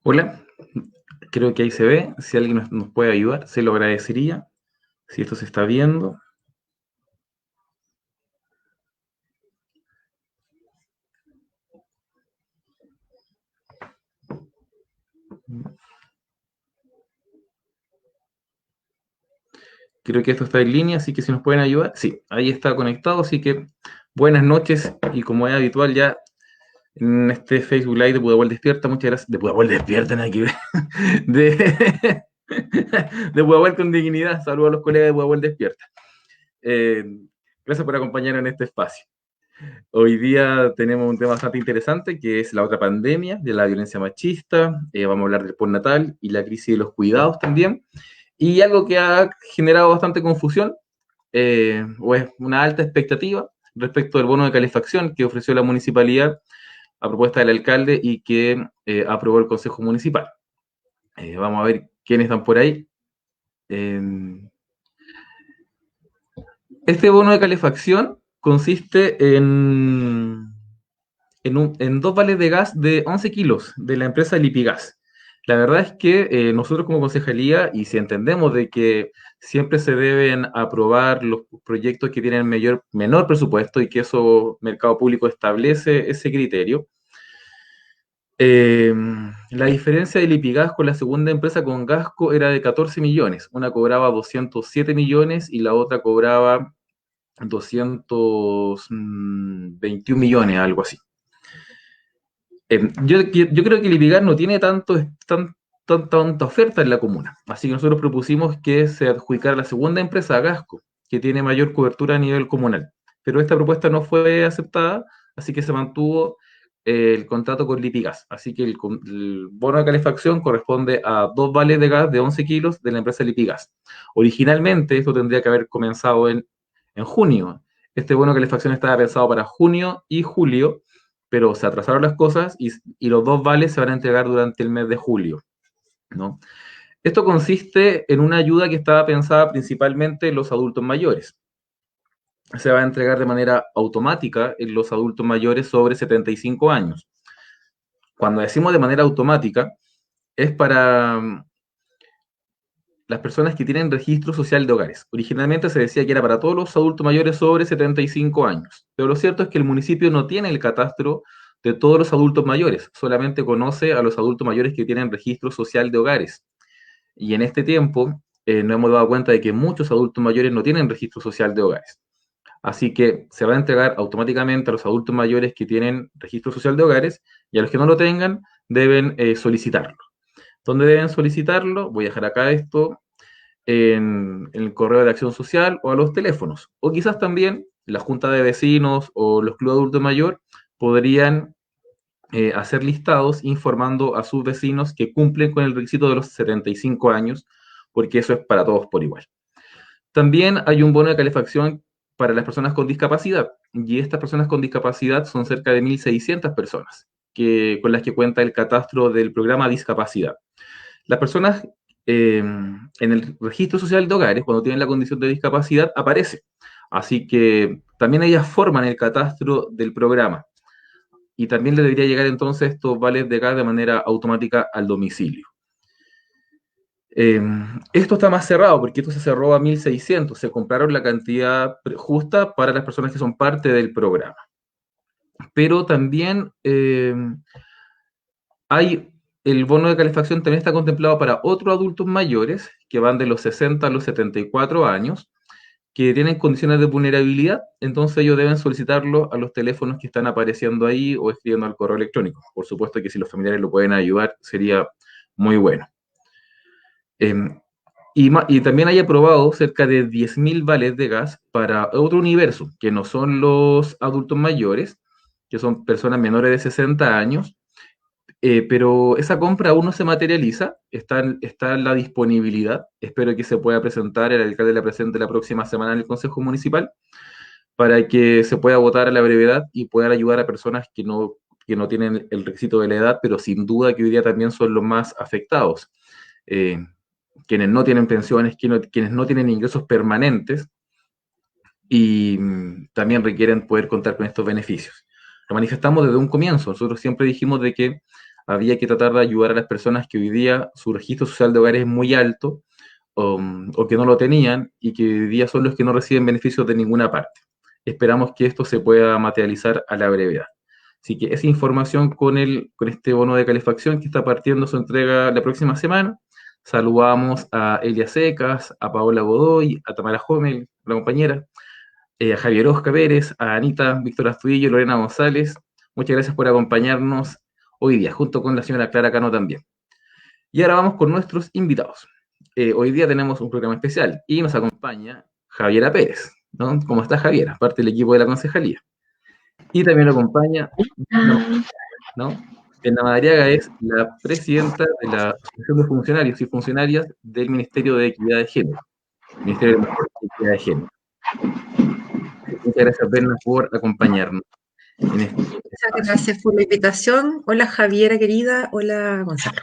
Hola, creo que ahí se ve. Si alguien nos puede ayudar, se lo agradecería. Si esto se está viendo. Creo que esto está en línea, así que si nos pueden ayudar. Sí, ahí está conectado, así que buenas noches. Y como es habitual ya en este Facebook Live de Pudahuel Despierta, muchas gracias. De Pudahuel Despierta, nada que ver. De, de Pudahuel con dignidad. Saludos a los colegas de Pudahuel Despierta. Eh, Gracias por acompañarnos en este espacio. Hoy día tenemos un tema bastante interesante que es la otra pandemia de la violencia machista. Vamos a hablar del postnatal y la crisis de los cuidados también. Y algo que ha generado bastante confusión, o es una alta expectativa respecto del bono de calefacción que ofreció la municipalidad a propuesta del alcalde y que aprobó el Consejo Municipal. Vamos a ver quiénes están por ahí. Eh, este bono de calefacción consiste en dos vales de gas de 11 kilos de la empresa Lipigas. La verdad es que nosotros como concejalía, y si entendemos de que siempre se deben aprobar los proyectos que tienen menor presupuesto y que eso Mercado Público establece ese criterio, eh, la diferencia de Lipigas con la segunda empresa con Gasco era de 14 millones. Una cobraba 207 millones y la otra cobraba 221 millones, algo así. Yo creo que Lipigas no tiene tanta oferta en la comuna, así que nosotros propusimos que se adjudicara la segunda empresa a Gasco, que tiene mayor cobertura a nivel comunal. Pero esta propuesta no fue aceptada, así que se mantuvo el contrato con Lipigas. Así que el bono de calefacción corresponde a dos vales de gas de 11 kilos de la empresa Lipigas. Originalmente esto tendría que haber comenzado en junio. Este bono de calefacción estaba pensado para junio y julio, pero se atrasaron las cosas y los dos vales se van a entregar durante el mes de julio, ¿no? Esto consiste en una ayuda que estaba pensada principalmente en los adultos mayores. Se va a entregar de manera automática en los adultos mayores sobre 75 años. Cuando decimos de manera automática, es para las personas que tienen registro social de hogares. Originalmente se decía que era para todos los adultos mayores sobre 75 años, pero lo cierto es que el municipio no tiene el catastro de todos los adultos mayores, solamente conoce a los adultos mayores que tienen registro social de hogares. Y en este tiempo nos hemos dado cuenta de que muchos adultos mayores no tienen registro social de hogares. Así que se va a entregar automáticamente a los adultos mayores que tienen registro social de hogares y a los que no lo tengan deben solicitarlo. ¿Dónde deben solicitarlo? Voy a dejar acá esto en el correo de acción social o a los teléfonos. O quizás también la junta de vecinos o los clubes de adulto mayor podrían hacer listados informando a sus vecinos que cumplen con el requisito de los 75 años, porque eso es para todos por igual. También hay un bono de calefacción para las personas con discapacidad, y estas personas con discapacidad son cerca de 1.600 personas con las que cuenta el catastro del programa Discapacidad. Las personas en el registro social de hogares, cuando tienen la condición de discapacidad, aparece. Así que también ellas forman el catastro del programa. Y también le debería llegar entonces estos vales de gas de manera automática al domicilio. Eh, Esto está más cerrado porque esto se cerró a 1.600. Se compraron la cantidad justa para las personas que son parte del programa. Pero también hay el bono de calefacción también está contemplado para otros adultos mayores que van de los 60 a los 74 años, que tienen condiciones de vulnerabilidad, entonces ellos deben solicitarlo a los teléfonos que están apareciendo ahí o escribiendo al correo electrónico. Por supuesto que si los familiares lo pueden ayudar, sería muy bueno. Eh, y también hay aprobado cerca de 10.000 vales de gas para otro universo, que no son los adultos mayores, que son personas menores de 60 años, pero esa compra aún no se materializa, está en la disponibilidad. Espero que se pueda presentar, el alcalde la presente la próxima semana en el Consejo Municipal, para que se pueda votar a la brevedad y puedan ayudar a personas que no tienen el requisito de la edad, pero sin duda que hoy día también son los más afectados. Eh, quienes no tienen pensiones, quienes no tienen ingresos permanentes y también requieren poder contar con estos beneficios. Lo manifestamos desde un comienzo. Nosotros siempre dijimos de que había que tratar de ayudar a las personas que hoy día su registro social de hogar es muy alto o que no lo tenían y que hoy día son los que no reciben beneficios de ninguna parte. Esperamos que esto se pueda materializar a la brevedad. Así que esa información con este bono de calefacción que está partiendo su entrega la próxima semana. Saludamos a Elia Secas, a Paola Godoy, a Tamara Homel, la compañera, a Javier Oscar Pérez, a Anita, Víctor Astudillo, Lorena González. Muchas gracias por acompañarnos hoy día, junto con la señora Clara Cano también. Y ahora vamos con nuestros invitados. Hoy día tenemos un programa especial y nos acompaña Javiera Pérez, ¿no? ¿Cómo está Javiera? Parte del equipo de la concejalía. Y también lo acompaña, ¿no? Brenda Madariaga es la presidenta de la Asociación de Funcionarios y Funcionarias del Ministerio de Equidad de Género. Ministerio de Mujer y Equidad de Género. Muchas gracias, Brenda, por acompañarnos en este Muchas espacio. gracias por la invitación. Hola, Javiera, querida. Hola, Gonzalo.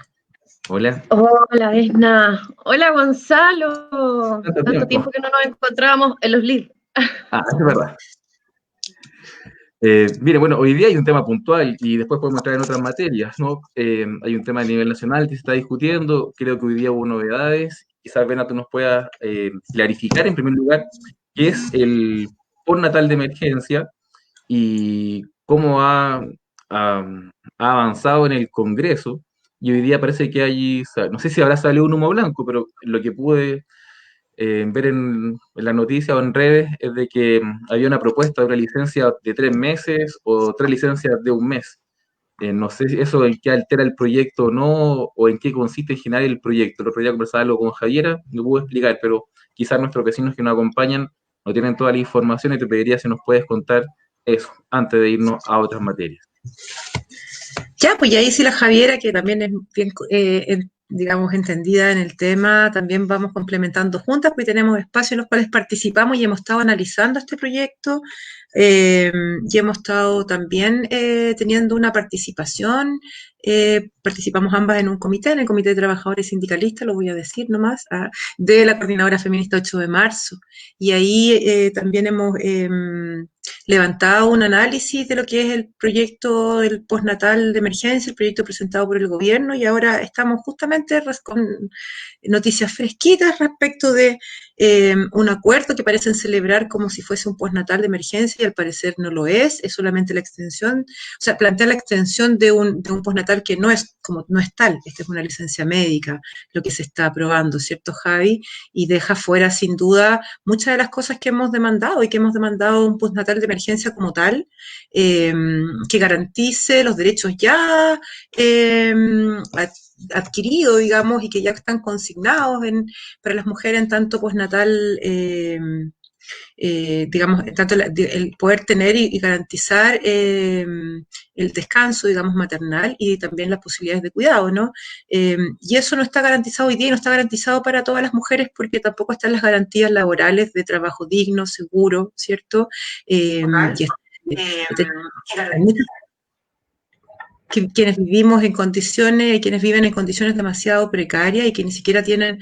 Hola. Hola, Esna. Hola, Gonzalo. Tanto Tanto tiempo que no nos encontrábamos en los LID. Es verdad. Mire, bueno, hoy día hay un tema puntual y después podemos entrar en otras materias, ¿no? Hay un tema a nivel nacional que se está discutiendo, creo que hoy día hubo novedades, quizás Bena tú nos puedas clarificar en primer lugar qué es el postnatal de emergencia y cómo ha avanzado en el Congreso, y hoy día parece que hay, no sé si habrá salido un humo blanco, pero lo que pude ver en las noticias o en redes es de que había una propuesta de una licencia de 3 meses o 3 licencias de un mes. No sé si eso en qué altera el proyecto o no, o en qué consiste en general el proyecto. El otro día conversaba algo con Javiera, me pudo explicar, pero quizás nuestros vecinos que nos acompañan no tienen toda la información y te pediría si nos puedes contar eso antes de irnos a otras materias. Ya, pues ya hice la Javiera, que también es bien, digamos, entendida en el tema, también vamos complementando juntas, porque tenemos espacios en los cuales participamos y hemos estado analizando este proyecto y hemos estado también teniendo una participación. Participamos ambas en el Comité de Trabajadores Sindicalistas, lo voy a decir nomás, de la Coordinadora Feminista 8 de marzo. Y ahí también hemos levantado un análisis de lo que es el proyecto del postnatal de emergencia, el proyecto presentado por el gobierno, y ahora estamos justamente con noticias fresquitas respecto de un acuerdo que parecen celebrar como si fuese un postnatal de emergencia y al parecer no lo es solamente la extensión, o sea, plantea la extensión de un postnatal que no es tal, esta es una licencia médica, lo que se está aprobando, ¿cierto, Javi? Y deja fuera sin duda muchas de las cosas que hemos demandado y que hemos demandado un postnatal de emergencia como tal, que garantice los derechos ya adquiridos, digamos, y que ya están consignados para las mujeres en tanto postnatal, digamos, tanto el poder tener y garantizar el descanso, digamos, maternal y también las posibilidades de cuidado, ¿no? Y eso no está garantizado hoy día y no está garantizado para todas las mujeres porque tampoco están las garantías laborales de trabajo digno, seguro, ¿cierto? Y hay muchas quienes vivimos en condiciones, quienes viven en condiciones demasiado precarias y que ni siquiera tienen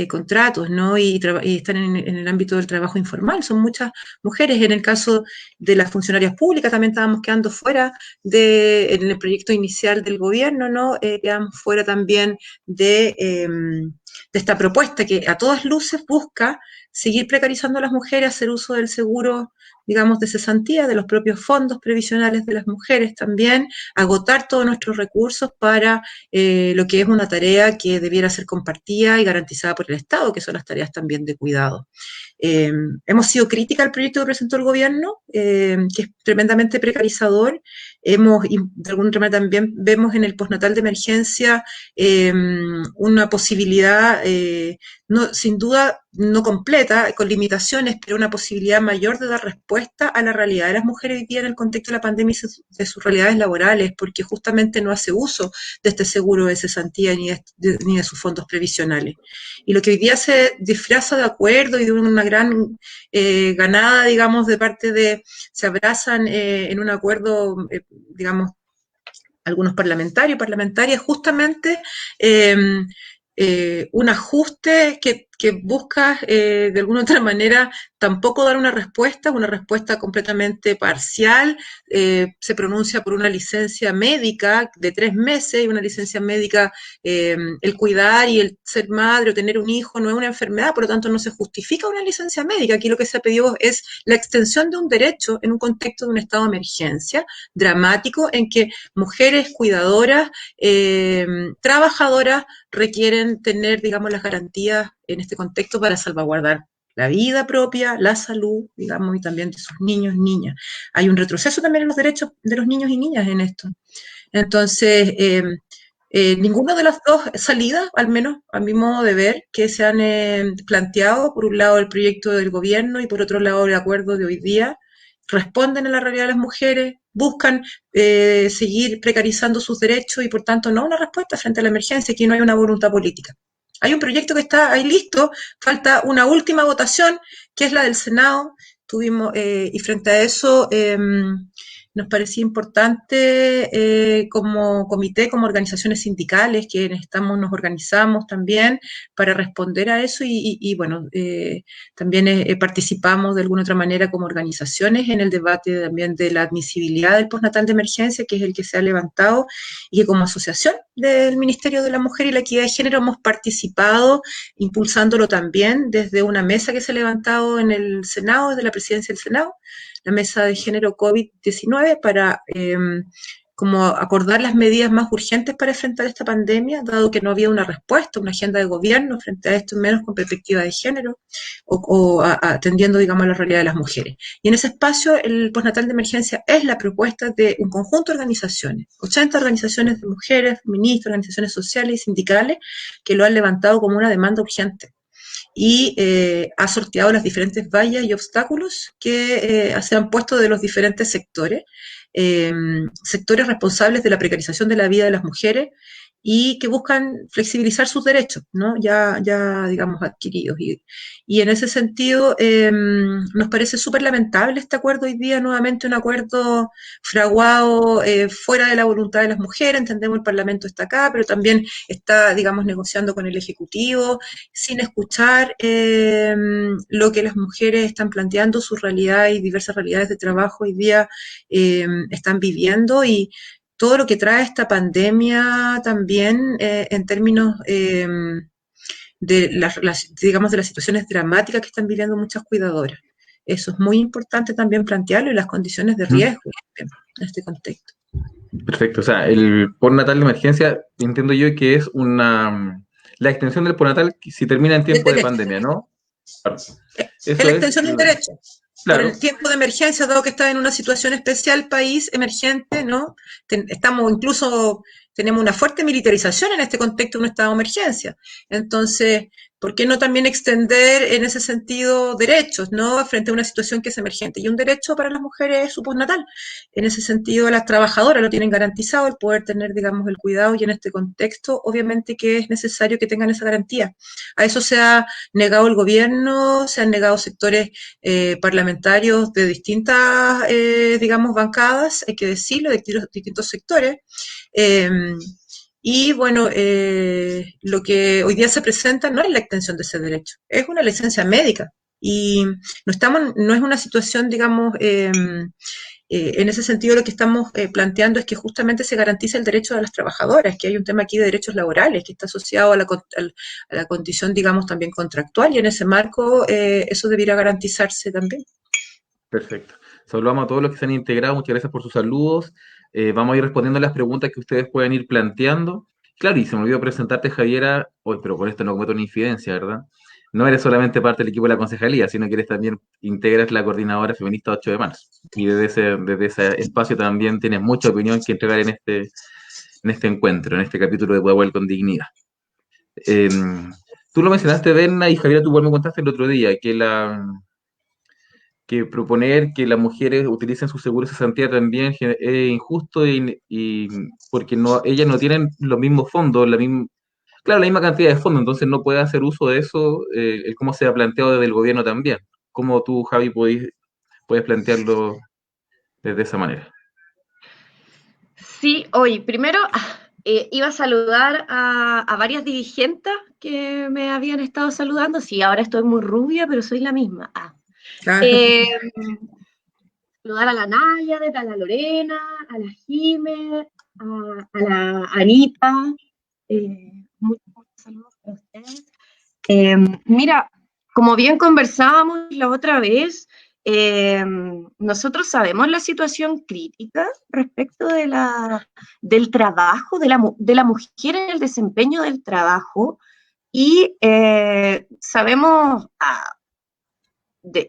contratos, ¿no? Y están en el ámbito del trabajo informal. Son muchas mujeres. En el caso de las funcionarias públicas también estábamos quedando fuera en el proyecto inicial del gobierno, ¿no? Quedamos fuera también de esta propuesta que a todas luces busca seguir precarizando a las mujeres, hacer uso del seguro, digamos, de cesantía, de los propios fondos previsionales de las mujeres también, agotar todos nuestros recursos para lo que es una tarea que debiera ser compartida y garantizada por el Estado, que son las tareas también de cuidado. Hemos sido críticas al proyecto que presentó el gobierno, que es tremendamente precarizador. De alguna manera también vemos en el postnatal de emergencia una posibilidad, no, sin duda no completa, con limitaciones, pero una posibilidad mayor de dar respuesta a la realidad de las mujeres hoy día en el contexto de la pandemia y de sus realidades laborales, porque justamente no hace uso de este seguro de cesantía ni de sus fondos previsionales. Y lo que hoy día se disfraza de acuerdo y de una gran ganada, digamos, se abrazan en un acuerdo, digamos, algunos parlamentarios, parlamentarias, justamente un ajuste que busca de alguna otra manera tampoco dar una respuesta completamente parcial. Se pronuncia por una licencia médica de 3 meses y una licencia médica, el cuidar y el ser madre o tener un hijo no es una enfermedad, por lo tanto no se justifica una licencia médica. Aquí lo que se ha pedido es la extensión de un derecho en un contexto de un estado de emergencia dramático en que mujeres cuidadoras, trabajadoras, requieren tener, digamos, las garantías en este contexto para salvaguardar la vida propia, la salud, digamos, y también de sus niños y niñas. Hay un retroceso también en los derechos de los niños y niñas en esto. Entonces, ninguna de las dos salidas, al menos a mi modo de ver, que se han planteado, por un lado el proyecto del gobierno y por otro lado el acuerdo de hoy día, responden a la realidad de las mujeres, buscan seguir precarizando sus derechos y por tanto no una respuesta frente a la emergencia, aquí no hay una voluntad política. Hay un proyecto que está ahí listo, falta una última votación, que es la del Senado, y frente a eso nos parecía importante como comité, como organizaciones sindicales, que nos organizamos también para responder a eso y bueno, también participamos de alguna otra manera como organizaciones en el debate también de la admisibilidad del postnatal de emergencia, que es el que se ha levantado, y que como asociación del Ministerio de la Mujer y la Equidad de Género hemos participado impulsándolo también desde una mesa que se ha levantado en el Senado, desde la presidencia del Senado, la mesa de género COVID-19 para como acordar las medidas más urgentes para enfrentar esta pandemia, dado que no había una respuesta, una agenda de gobierno frente a esto, menos con perspectiva de género o atendiendo, digamos, a la realidad de las mujeres. Y en ese espacio, el postnatal de emergencia es la propuesta de un conjunto de organizaciones, 80 organizaciones de mujeres, feministas, organizaciones sociales y sindicales, que lo han levantado como una demanda urgente. Y ha sorteado las diferentes vallas y obstáculos que se han puesto de los diferentes sectores, sectores responsables de la precarización de la vida de las mujeres y que buscan flexibilizar sus derechos, ¿no? Ya digamos, adquiridos. Y en ese sentido, nos parece súper lamentable este acuerdo hoy día, nuevamente un acuerdo fraguado fuera de la voluntad de las mujeres. Entendemos el Parlamento está acá, pero también está, digamos, negociando con el Ejecutivo, sin escuchar lo que las mujeres están planteando, su realidad y diversas realidades de trabajo hoy día están viviendo y todo lo que trae esta pandemia también en términos de digamos, de las situaciones dramáticas que están viviendo muchas cuidadoras. Eso es muy importante también plantearlo y las condiciones de riesgo en este contexto. Perfecto, o sea, el postnatal de emergencia entiendo yo que es la extensión del postnatal si termina en tiempo de pandemia, ¿no? Claro. Es la extensión de un derecho. Claro. Por el tiempo de emergencia, dado que está en una situación especial, país emergente, ¿no? Tenemos una fuerte militarización en este contexto de un estado de emergencia. Entonces, ¿por qué no también extender en ese sentido derechos, ¿no? Frente a una situación que es emergente? Y un derecho para las mujeres es su postnatal. En ese sentido, las trabajadoras lo tienen garantizado, el poder tener, digamos, el cuidado, y en este contexto, obviamente que es necesario que tengan esa garantía. A eso se ha negado el gobierno, se han negado sectores parlamentarios de distintas, digamos, bancadas, hay que decirlo, de distintos sectores. Y bueno, lo que hoy día se presenta no es la extensión de ese derecho, es una licencia médica. Y no es una situación, digamos, en ese sentido lo que estamos planteando es que justamente se garantice el derecho de las trabajadoras, que hay un tema aquí de derechos laborales que está asociado a la condición, digamos, también contractual, y en ese marco eso debiera garantizarse también. Perfecto. Saludamos a todos los que se han integrado, muchas gracias por sus saludos. Vamos a ir respondiendo a las preguntas que ustedes pueden ir planteando. Claro, y se me olvidó presentarte, Javiera, hoy, pero por esto no cometo una infidencia, ¿verdad? No eres solamente parte del equipo de la concejalía, sino que eres también, integras la coordinadora feminista 8 de marzo. Y desde ese espacio también tienes mucha opinión que entregar en este encuentro, en este capítulo de Pudahuel con Dignidad. Tú lo mencionaste, Berna, y Javiera, tú igual me contaste el otro día, que proponer que las mujeres utilicen su seguro de cesantía también es injusto y porque ellas no tienen los mismos fondos, claro, la misma cantidad de fondos, entonces no puede hacer uso de eso, cómo se ha planteado desde el gobierno también. ¿Cómo tú, Javi, puedes plantearlo desde esa manera? Sí, hoy, primero, iba a saludar a varias dirigentes que me habían estado saludando. Sí, ahora estoy muy rubia, pero soy la misma. Saludar a la Naya, a la Lorena, a la Jime, a la Anita. Muchos saludos para ustedes. Mira, como bien conversábamos la otra vez, nosotros sabemos la situación crítica respecto del trabajo, de la mujer en el desempeño del trabajo, y sabemos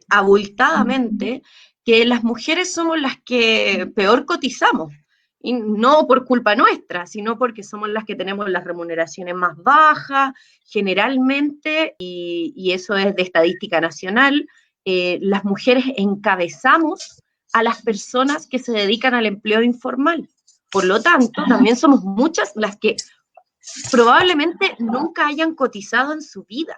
abultadamente que las mujeres somos las que peor cotizamos, y no por culpa nuestra, sino porque somos las que tenemos las remuneraciones más bajas, generalmente, y eso es de estadística nacional, las mujeres encabezamos a las personas que se dedican al empleo informal. Por lo tanto, también somos muchas las que probablemente nunca hayan cotizado en su vida.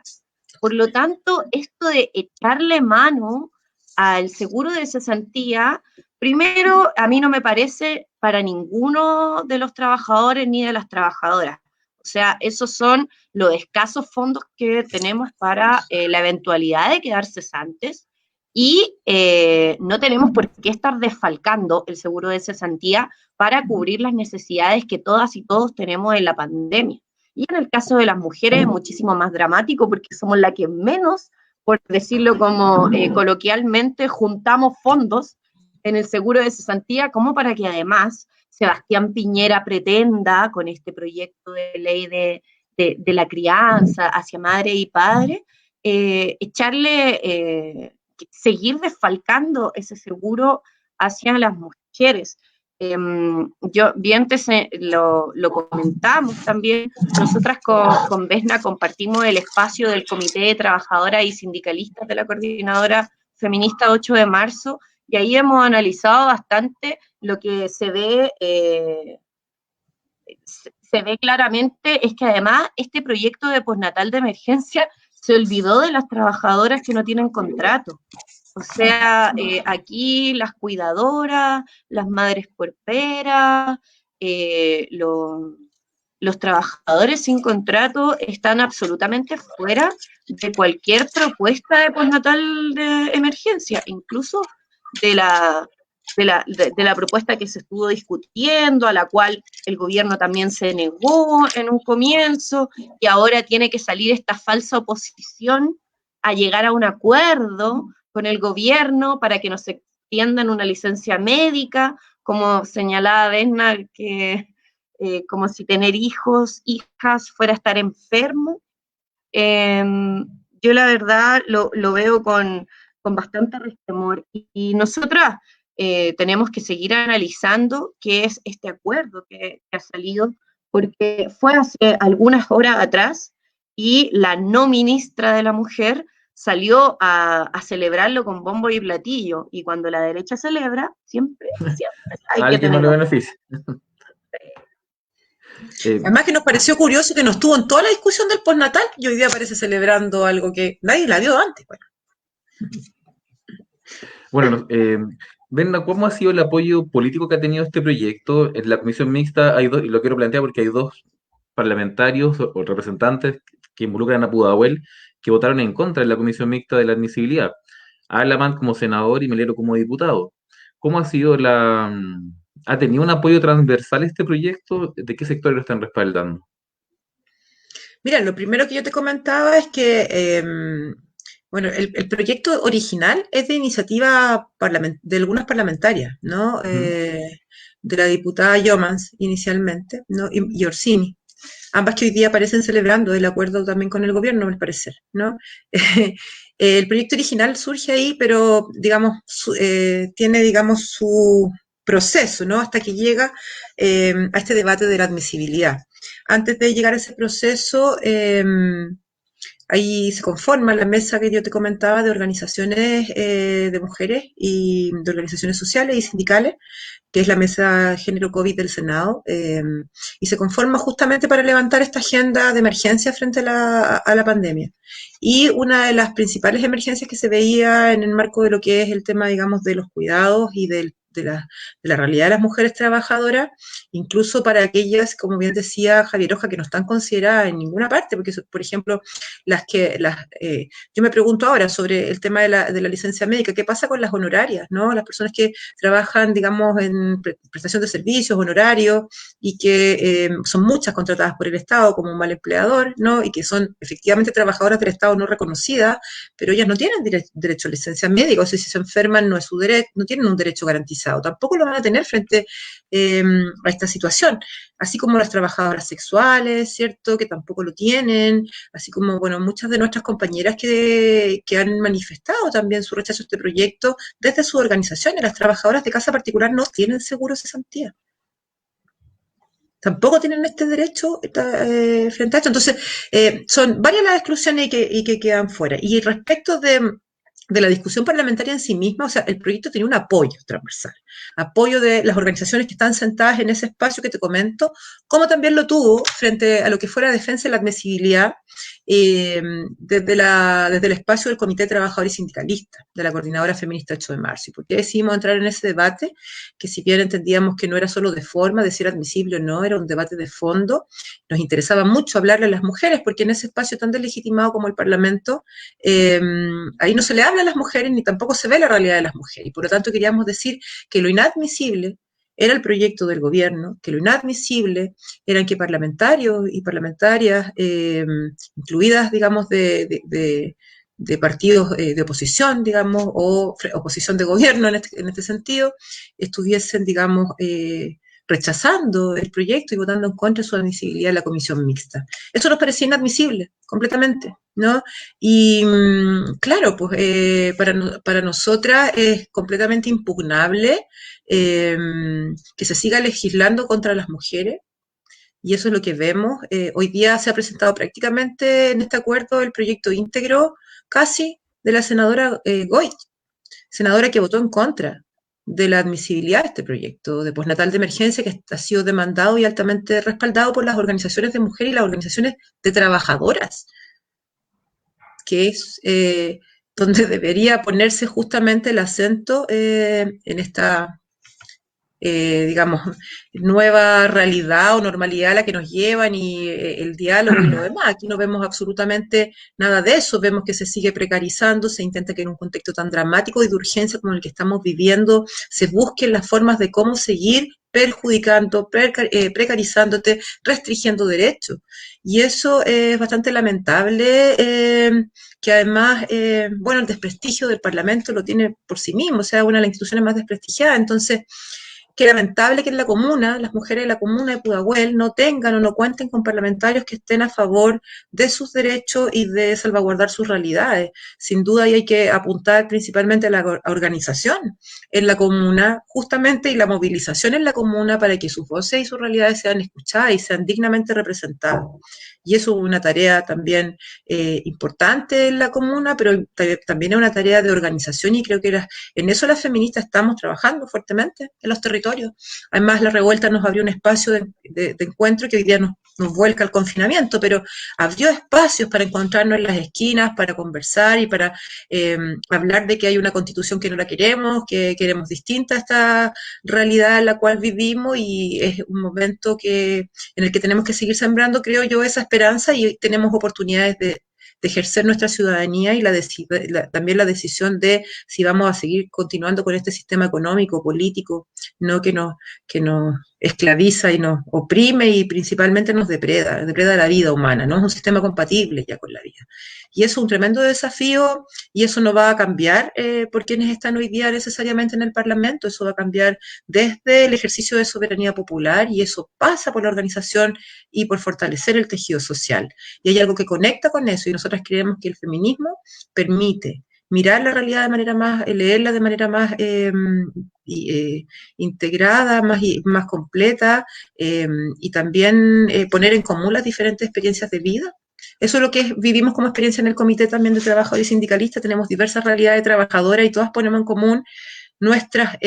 Por lo tanto, esto de echarle mano al seguro de cesantía, primero, a mí no me parece para ninguno de los trabajadores ni de las trabajadoras. O sea, esos son los escasos fondos que tenemos para la eventualidad de quedar cesantes, y no tenemos por qué estar desfalcando el seguro de cesantía para cubrir las necesidades que todas y todos tenemos en la pandemia. Y en el caso de las mujeres es muchísimo más dramático, porque somos la que menos, por decirlo como coloquialmente, juntamos fondos en el seguro de cesantía, como para que además Sebastián Piñera pretenda, con este proyecto de ley de la crianza hacia madre y padre, seguir desfalcando ese seguro hacia las mujeres. Yo bien lo comentamos también, nosotras con Vesna compartimos el espacio del Comité de Trabajadoras y Sindicalistas de la Coordinadora Feminista 8 de marzo, y ahí hemos analizado bastante lo que se ve claramente, es que además este proyecto de postnatal de emergencia se olvidó de las trabajadoras que no tienen contrato. O sea, aquí las cuidadoras, las madres puerperas, los trabajadores sin contrato están absolutamente fuera de cualquier propuesta de postnatal de emergencia, incluso de la propuesta que se estuvo discutiendo, a la cual el gobierno también se negó en un comienzo, y ahora tiene que salir esta falsa oposición a llegar a un acuerdo con el gobierno para que nos extiendan una licencia médica, como señalaba Vesna, que como si tener hijos, hijas, fuera a estar enfermo. Yo la verdad lo veo con bastante resquemor, y nosotras tenemos que seguir analizando qué es este acuerdo que ha salido, porque fue hace algunas horas atrás, y la no ministra de la Mujer salió a celebrarlo con bombo y platillo, y cuando la derecha celebra, siempre hay que tener... beneficia. Además que nos pareció curioso que no estuvo en toda la discusión del postnatal, y hoy día aparece celebrando algo que nadie la vio antes. Bueno, Brenda, ¿cómo ha sido el apoyo político que ha tenido este proyecto? En la comisión mixta hay dos, y lo quiero plantear porque hay dos parlamentarios o representantes que involucran a Pudahuel que votaron en contra de la comisión mixta de la admisibilidad. Alamán como senador y Melero como diputado. ¿Cómo ha sido ¿Ha tenido un apoyo transversal este proyecto? ¿De qué sectores lo están respaldando? Mira, lo primero que yo te comentaba es que, bueno, el proyecto original es de iniciativa de algunas parlamentarias, ¿no? De la diputada Yomans inicialmente, ¿no? Y Orsini. Ambas que hoy día aparecen celebrando el acuerdo también con el gobierno, al parecer, ¿no? El proyecto original surge ahí, pero, digamos, tiene, digamos, su proceso, ¿no? Hasta que llega a este debate de la admisibilidad. Antes de llegar a ese proceso, ahí se conforma la mesa que yo te comentaba de organizaciones de mujeres y de organizaciones sociales y sindicales, que es la mesa Género COVID del Senado, y se conforma justamente para levantar esta agenda de emergencia frente a la pandemia. Y una de las principales emergencias que se veía en el marco de lo que es el tema, digamos, de los cuidados y del de la realidad de las mujeres trabajadoras, incluso para aquellas, como bien decía Javier Oja, que no están consideradas en ninguna parte, porque, por ejemplo, yo me pregunto ahora sobre el tema de la licencia médica, ¿qué pasa con las honorarias, ¿no? Las personas que trabajan, digamos, en prestación de servicios, honorarios, y que son muchas contratadas por el Estado como un mal empleador, ¿no? Y que son efectivamente trabajadoras del Estado no reconocidas, pero ellas no tienen derecho a licencia médica, o sea, si se enferman no es su derecho, no tienen un derecho garantizado, tampoco lo van a tener frente a esta situación, así como las trabajadoras sexuales, ¿cierto?, que tampoco lo tienen, así como, bueno, muchas de nuestras compañeras que han manifestado también su rechazo a este proyecto desde sus organizaciones. Las trabajadoras de casa particular no tienen seguro de cesantía. Tampoco tienen este derecho frente a esto. Entonces, son varias las exclusiones y que quedan fuera. Y respecto de la discusión parlamentaria en sí misma, o sea, el proyecto tenía un apoyo transversal, apoyo de las organizaciones que están sentadas en ese espacio que te comento, como también lo tuvo frente a lo que fue la defensa de la admisibilidad desde el espacio del Comité de Trabajadores Sindicalistas, de la Coordinadora Feminista 8 de marzo. ¿Y por qué decidimos entrar en ese debate? Que si bien entendíamos que no era solo de forma, de ser admisible o no, era un debate de fondo, nos interesaba mucho hablarle a las mujeres, porque en ese espacio tan deslegitimado como el Parlamento, ahí no se le habla a las mujeres ni tampoco se ve la realidad de las mujeres. Y por lo tanto queríamos decir que lo inadmisible era el proyecto del gobierno, que lo inadmisible eran que parlamentarios y parlamentarias, incluidas, digamos, de partidos de oposición, digamos, o oposición de gobierno en este sentido, estuviesen, digamos, rechazando el proyecto y votando en contra de su admisibilidad en la comisión mixta. Eso nos parecía inadmisible, completamente, ¿no? Y claro, pues para nosotras es completamente impugnable que se siga legislando contra las mujeres, y eso es lo que vemos. Hoy día se ha presentado prácticamente en este acuerdo el proyecto íntegro casi de la senadora Goy, senadora que votó en contra de la admisibilidad de este proyecto de postnatal de emergencia que ha sido demandado y altamente respaldado por las organizaciones de mujeres y las organizaciones de trabajadoras, que es donde debería ponerse justamente el acento en esta digamos, nueva realidad o normalidad a la que nos llevan y el diálogo y lo demás. Aquí no vemos absolutamente nada de eso, vemos que se sigue precarizando, se intenta que en un contexto tan dramático y de urgencia como el que estamos viviendo, se busquen las formas de cómo seguir perjudicando, precarizándote, restringiendo derechos. Y eso es bastante lamentable, que además, bueno, el desprestigio del Parlamento lo tiene por sí mismo, o sea, una de las instituciones más desprestigiadas. Entonces, qué lamentable que en la comuna, las mujeres de la comuna de Pudahuel no tengan o no cuenten con parlamentarios que estén a favor de sus derechos y de salvaguardar sus realidades. Sin duda hay que apuntar principalmente a la organización en la comuna, justamente, y la movilización en la comuna para que sus voces y sus realidades sean escuchadas y sean dignamente representadas. Y eso es una tarea también importante en la comuna, pero también es una tarea de organización y creo que en eso las feministas estamos trabajando fuertemente en los territorios. Además, la revuelta nos abrió un espacio de encuentro que hoy día nos vuelca al confinamiento, pero abrió espacios para encontrarnos en las esquinas, para conversar y para hablar de que hay una constitución que no la queremos, que queremos distinta a esta realidad en la cual vivimos, y es un momento en el que tenemos que seguir sembrando, creo yo, esa esperanza, y tenemos oportunidades de ejercer nuestra ciudadanía y también la decisión de si vamos a seguir continuando con este sistema económico, político, no que nos esclaviza y nos oprime y principalmente nos depreda la vida humana, no es un sistema compatible ya con la vida. Y eso es un tremendo desafío, y eso no va a cambiar por quienes están hoy día necesariamente en el Parlamento, eso va a cambiar desde el ejercicio de soberanía popular, y eso pasa por la organización y por fortalecer el tejido social. Y hay algo que conecta con eso, y nosotras creemos que el feminismo permite mirar la realidad de manera más, leerla de manera más integrada, más completa, y también poner en común las diferentes experiencias de vida. Eso es lo que vivimos como experiencia en el Comité también de Trabajadores y Sindicalistas. Tenemos diversas realidades trabajadoras y todas ponemos en común nuestras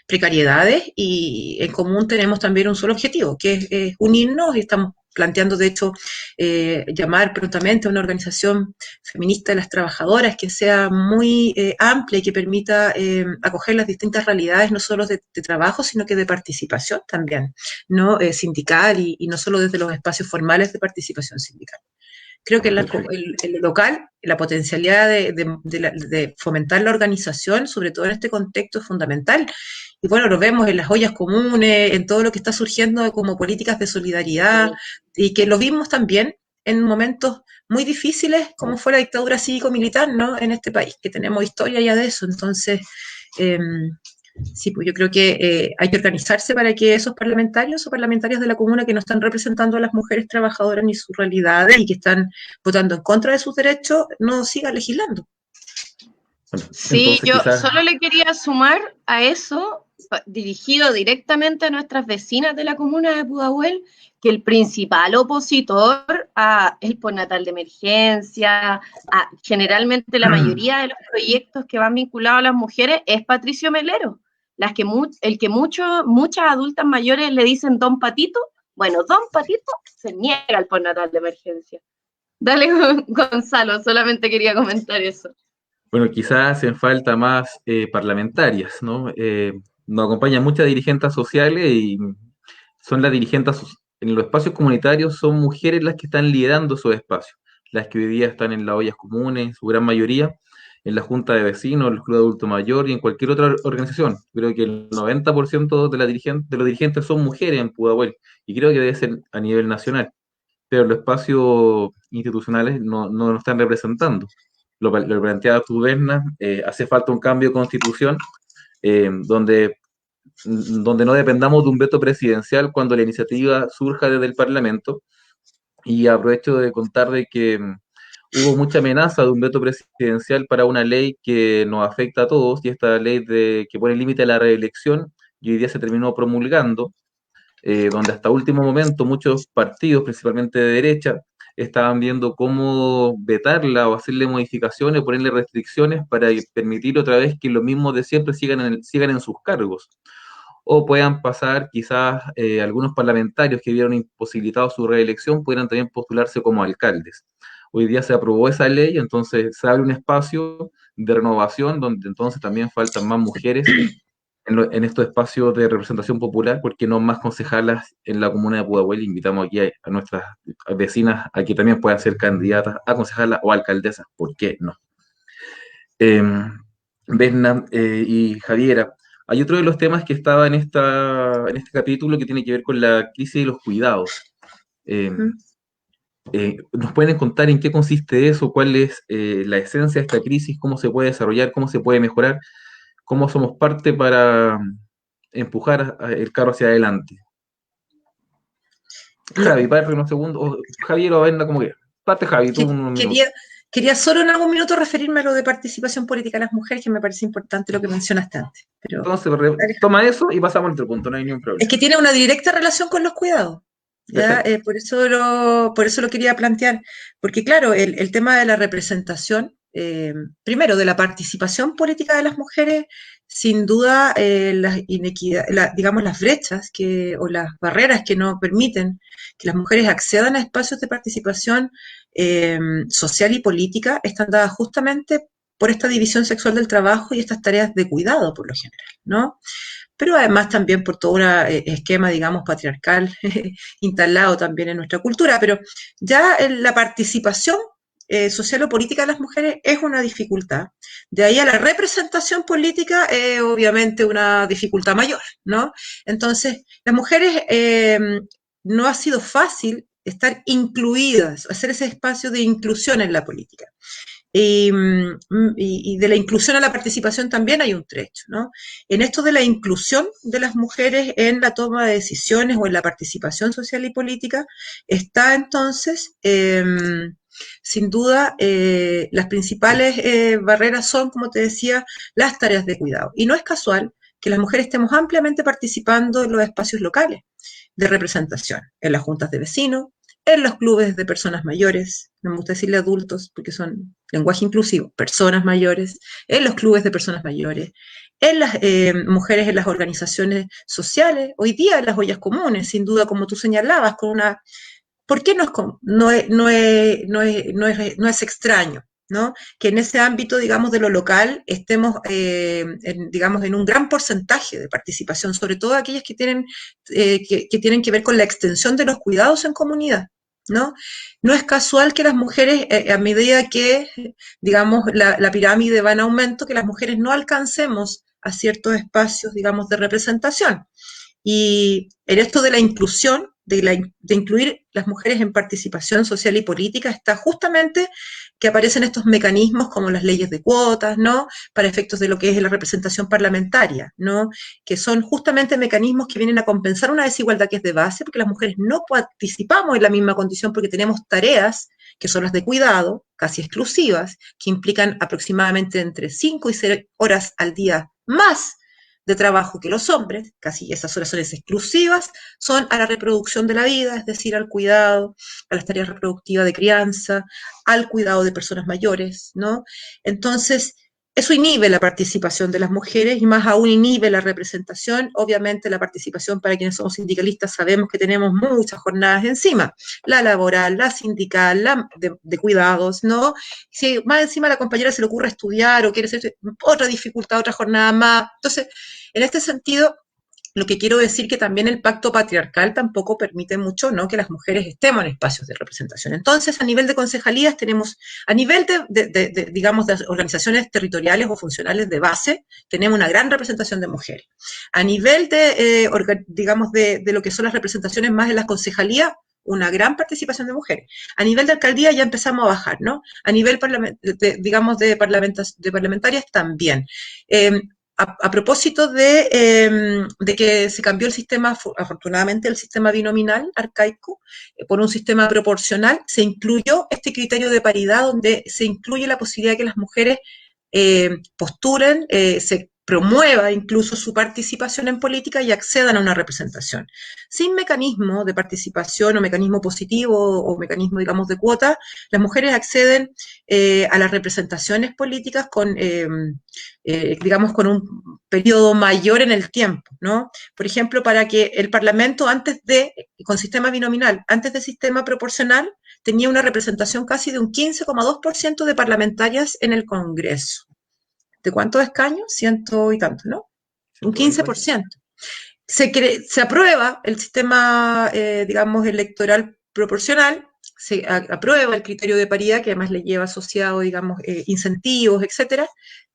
precariedades, y en común tenemos también un solo objetivo, que es unirnos, y estamos planteando, de hecho, llamar prontamente a una organización feminista de las trabajadoras que sea muy amplia y que permita acoger las distintas realidades, no solo de trabajo, sino que de participación también, ¿no? Sindical y no solo desde los espacios formales de participación sindical. Creo que en lo local, la potencialidad de fomentar la organización, sobre todo en este contexto, es fundamental. Y bueno, lo vemos en las ollas comunes, en todo lo que está surgiendo como políticas de solidaridad, y que lo vimos también en momentos muy difíciles, como fue la dictadura cívico-militar, ¿no? En este país, que tenemos historia ya de eso. Entonces, sí, pues yo creo que hay que organizarse para que esos parlamentarios o parlamentarias de la comuna que no están representando a las mujeres trabajadoras ni sus realidades y que están votando en contra de sus derechos, no sigan legislando. Bueno, sí, yo quizás... solo le quería sumar a eso, dirigido directamente a nuestras vecinas de la comuna de Pudahuel, que el principal opositor a el postnatal de emergencia, a generalmente la mayoría de los proyectos que van vinculados a las mujeres, es Patricio Melero. Muchas adultas mayores le dicen Don Patito, bueno, Don Patito se niega al postnatal de emergencia. Dale, Gonzalo, solamente quería comentar eso. Bueno, quizás hacen falta más parlamentarias, ¿no? Nos acompañan muchas dirigentes sociales y son las dirigentes en los espacios comunitarios, son mujeres las que están liderando esos espacios, las que hoy día están en las ollas comunes, en su gran mayoría, en la junta de vecinos, en los clubes de adulto mayor y en cualquier otra organización. Creo que el 90% de los dirigentes son mujeres en Pudahuel y creo que debe ser a nivel nacional, pero los espacios institucionales no nos están representando. Lo planteaba tú, Berna, hace falta un cambio de constitución donde no dependamos de un veto presidencial cuando la iniciativa surja desde el Parlamento. Y aprovecho de contar de que hubo mucha amenaza de un veto presidencial para una ley que nos afecta a todos, y esta ley que pone límite a la reelección, y hoy día se terminó promulgando, donde hasta último momento muchos partidos, principalmente de derecha, estaban viendo cómo vetarla o hacerle modificaciones, ponerle restricciones para permitir otra vez que los mismos de siempre sigan en sus cargos. O puedan pasar quizás algunos parlamentarios que vieron imposibilitado su reelección, pudieran también postularse como alcaldes. Hoy día se aprobó esa ley, entonces se abre un espacio de renovación donde entonces también faltan más mujeres en estos espacios de representación popular, porque no más concejalas en la comuna de Pudahuel. Invitamos aquí a nuestras vecinas a que también puedan ser candidatas a concejalas o alcaldesas, ¿por qué no? Berna y Javiera, hay otro de los temas que estaba en este capítulo que tiene que ver con la crisis de los cuidados. ¿Nos pueden contar en qué consiste eso? ¿Cuál es la esencia de esta crisis? ¿Cómo se puede desarrollar? ¿Cómo se puede mejorar? ¿Cómo somos parte para empujar el carro hacia adelante? Javi, para unos segundos. Javier o Berna, como que. Parte Javi, tú unos minutos. Quería solo en algún minuto referirme a lo de participación política de las mujeres, que me parece importante lo que mencionaste antes. Pero, entonces, toma eso y pasamos al otro punto, no hay ningún problema. Es que tiene una directa relación con los cuidados. ¿Ya? Por eso lo quería plantear, porque claro, el tema de la representación, primero, de la participación política de las mujeres, sin duda las inequidades, digamos las brechas o las barreras que no permiten que las mujeres accedan a espacios de participación social y política están dadas justamente por esta división sexual del trabajo y estas tareas de cuidado por lo general, ¿no? Pero además también por todo un esquema, digamos, patriarcal instalado también en nuestra cultura. Pero ya la participación social o política de las mujeres es una dificultad. De ahí a la representación política, obviamente una dificultad mayor, ¿no? Entonces, las mujeres no ha sido fácil estar incluidas, hacer ese espacio de inclusión en la política. Y de la inclusión a la participación también hay un trecho, ¿no? En esto de la inclusión de las mujeres en la toma de decisiones o en la participación social y política está entonces, sin duda, las principales barreras son, como te decía, las tareas de cuidado. Y no es casual que las mujeres estemos ampliamente participando en los espacios locales de representación, en las juntas de vecinos, en los clubes de personas mayores, no me gusta decirle adultos porque son lenguaje inclusivo, personas mayores, en los clubes de personas mayores, en las mujeres en las organizaciones sociales, hoy día en las ollas comunes, sin duda, como tú señalabas, con una ¿Por qué no es extraño, ¿no? Que en ese ámbito, digamos, de lo local estemos, digamos, en un gran porcentaje de participación, sobre todo aquellas que tienen que ver con la extensión de los cuidados en comunidad, ¿no? No es casual que las mujeres, a medida que, digamos, la pirámide va en aumento, que las mujeres no alcancemos a ciertos espacios, digamos, de representación. Y en esto de la inclusión, de incluir las mujeres en participación social y política, está justamente que aparecen estos mecanismos como las leyes de cuotas, ¿no? Para efectos de lo que es la representación parlamentaria, ¿no? Que son justamente mecanismos que vienen a compensar una desigualdad que es de base, porque las mujeres no participamos en la misma condición porque tenemos tareas que son las de cuidado, casi exclusivas, que implican aproximadamente entre 5 y 6 horas al día más de trabajo que los hombres, casi esas horas son exclusivas, son a la reproducción de la vida, es decir, al cuidado, a las tareas reproductivas de crianza, al cuidado de personas mayores, ¿no? Entonces, eso inhibe la participación de las mujeres y más aún inhibe la representación. Obviamente la participación, para quienes somos sindicalistas, sabemos que tenemos muchas jornadas encima, la laboral, la sindical, la de cuidados, ¿no? Si más encima a la compañera se le ocurre estudiar o quiere hacer otra dificultad, otra jornada más. Entonces, en este sentido, lo que quiero decir que también el pacto patriarcal tampoco permite mucho, ¿no?, que las mujeres estemos en espacios de representación. Entonces, a nivel de concejalías tenemos, a nivel digamos, de organizaciones territoriales o funcionales de base, tenemos una gran representación de mujeres. A nivel digamos, de lo que son las representaciones más en las concejalías, una gran participación de mujeres. A nivel de alcaldía ya empezamos a bajar, ¿no? A nivel, digamos, de parlamentarias también. A propósito de que se cambió el sistema, afortunadamente el sistema binominal arcaico, por un sistema proporcional, se incluyó este criterio de paridad donde se incluye la posibilidad de que las mujeres postulen, se promueva incluso su participación en política y accedan a una representación. Sin mecanismo de participación o mecanismo positivo o mecanismo, digamos, de cuota, las mujeres acceden a las representaciones políticas con, digamos, con un periodo mayor en el tiempo, ¿no? Por ejemplo, para que el Parlamento con sistema binominal, antes del sistema proporcional, tenía una representación casi de un 15,2% de parlamentarias en el Congreso. ¿De cuántos escaños? 100 y tanto, ¿no? Un 15%. Se aprueba el sistema, digamos, electoral proporcional, se aprueba el criterio de paridad, que además le lleva asociado, digamos, incentivos, etcétera,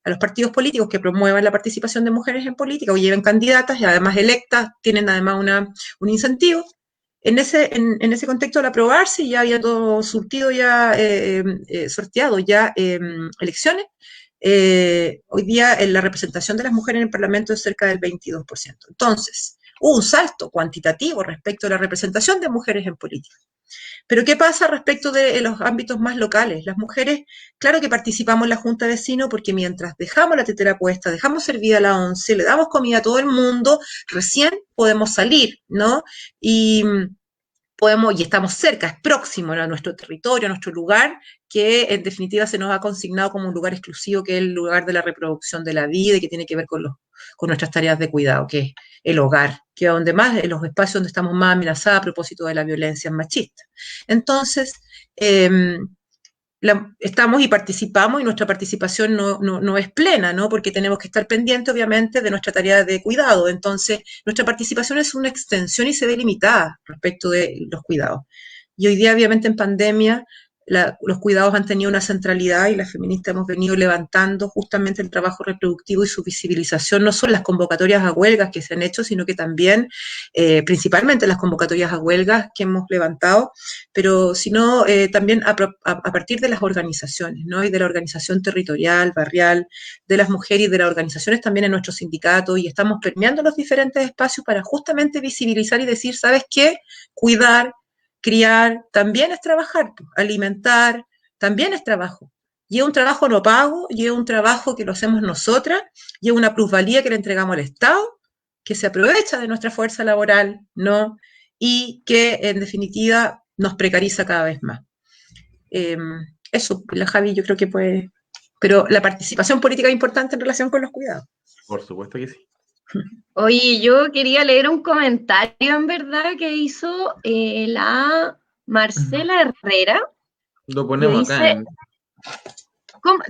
a los partidos políticos que promuevan la participación de mujeres en política o lleven candidatas y además electas, tienen además un incentivo. En ese contexto, al aprobarse, ya había todo surtido, ya sorteado, ya elecciones. Hoy día la representación de las mujeres en el Parlamento es cerca del 22%. Entonces, hubo un salto cuantitativo respecto a la representación de mujeres en política. Pero ¿qué pasa respecto de los ámbitos más locales? Las mujeres, claro que participamos en la Junta de Vecinos porque mientras dejamos la tetera puesta, dejamos servida la once, le damos comida a todo el mundo, recién podemos salir, ¿no? Y estamos cerca, es próximo a nuestro territorio, a nuestro lugar, que en definitiva se nos ha consignado como un lugar exclusivo, que es el lugar de la reproducción de la vida y que tiene que ver con nuestras tareas de cuidado, que es el hogar, que es donde más, en los espacios donde estamos más amenazadas a propósito de la violencia machista. Entonces, estamos y participamos y nuestra participación no es plena, ¿no? Porque tenemos que estar pendientes, obviamente, de nuestra tarea de cuidado. Entonces, nuestra participación es una extensión y se ve limitada respecto de los cuidados. Y hoy día, obviamente, en pandemia, los cuidados han tenido una centralidad y las feministas hemos venido levantando justamente el trabajo reproductivo y su visibilización. No son las convocatorias a huelgas que se han hecho, sino que también, principalmente las convocatorias a huelgas que hemos levantado, pero sino también a partir de las organizaciones, ¿no? Y de la organización territorial, barrial, de las mujeres y de las organizaciones también en nuestros sindicatos, y estamos permeando los diferentes espacios para justamente visibilizar y decir, ¿sabes qué? Cuidar, criar, también es trabajar, alimentar, también es trabajo. Y es un trabajo no pago, y es un trabajo que lo hacemos nosotras, y es una plusvalía que le entregamos al Estado, que se aprovecha de nuestra fuerza laboral, ¿no? Y que, en definitiva, nos precariza cada vez más. Eso, la Javi, yo creo que puede... Pero la participación política es importante en relación con los cuidados. Por supuesto que sí. Oye, yo quería leer un comentario, en verdad, que hizo la Marcela Herrera, Lo que ponemos acá. dice, ¿cómo?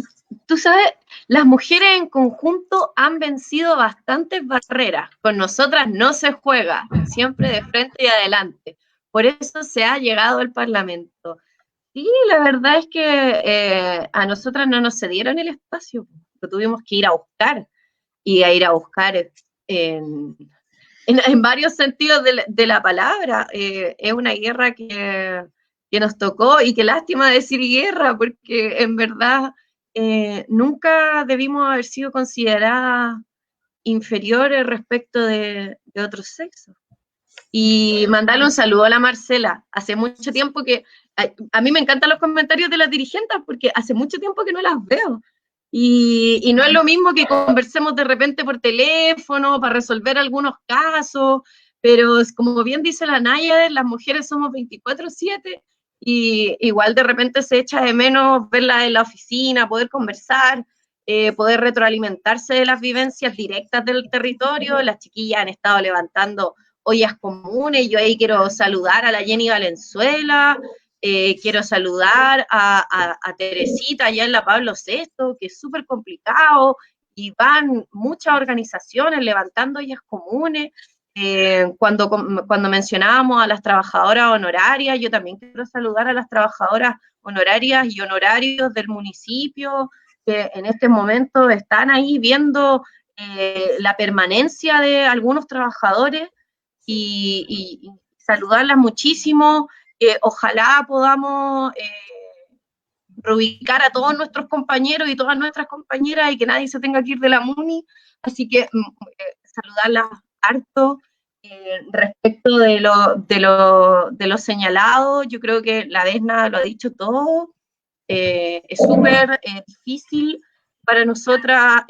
Tú sabes, las mujeres en conjunto han vencido bastantes barreras. Con nosotras no se juega, siempre de frente y adelante. Por eso se ha llegado al Parlamento. Sí, la verdad es que a nosotras no nos cedieron el espacio, lo tuvimos que ir a buscar y a ir a buscar en varios sentidos de la palabra. Es una guerra que nos tocó y qué lástima decir guerra, porque en verdad nunca debimos haber sido consideradas inferiores respecto de otros sexos. Y mandarle un saludo a la Marcela. Hace mucho tiempo que, a mí me encantan los comentarios de las dirigentes porque hace mucho tiempo que no las veo. Y no es lo mismo que conversemos de repente por teléfono para resolver algunos casos, pero como bien dice la Naya, las mujeres somos 24/7 y igual de repente se echa de menos verla en la oficina, poder conversar, poder retroalimentarse de las vivencias directas del territorio. Las chiquillas han estado levantando ollas comunes. Yo ahí quiero saludar a la Jenny Valenzuela, quiero saludar a Teresita allá en la Pablo VI, que es súper complicado, y van muchas organizaciones levantando ollas comunes. Cuando mencionábamos a las trabajadoras honorarias, yo también quiero saludar a las trabajadoras honorarias y honorarios del municipio, que en este momento están ahí viendo la permanencia de algunos trabajadores y saludarlas muchísimo. Ojalá podamos reubicar a todos nuestros compañeros y todas nuestras compañeras y que nadie se tenga que ir de la MUNI. Así que saludarlas harto. Respecto de lo señalado, yo creo que la DESNA lo ha dicho todo. Es súper difícil para nosotras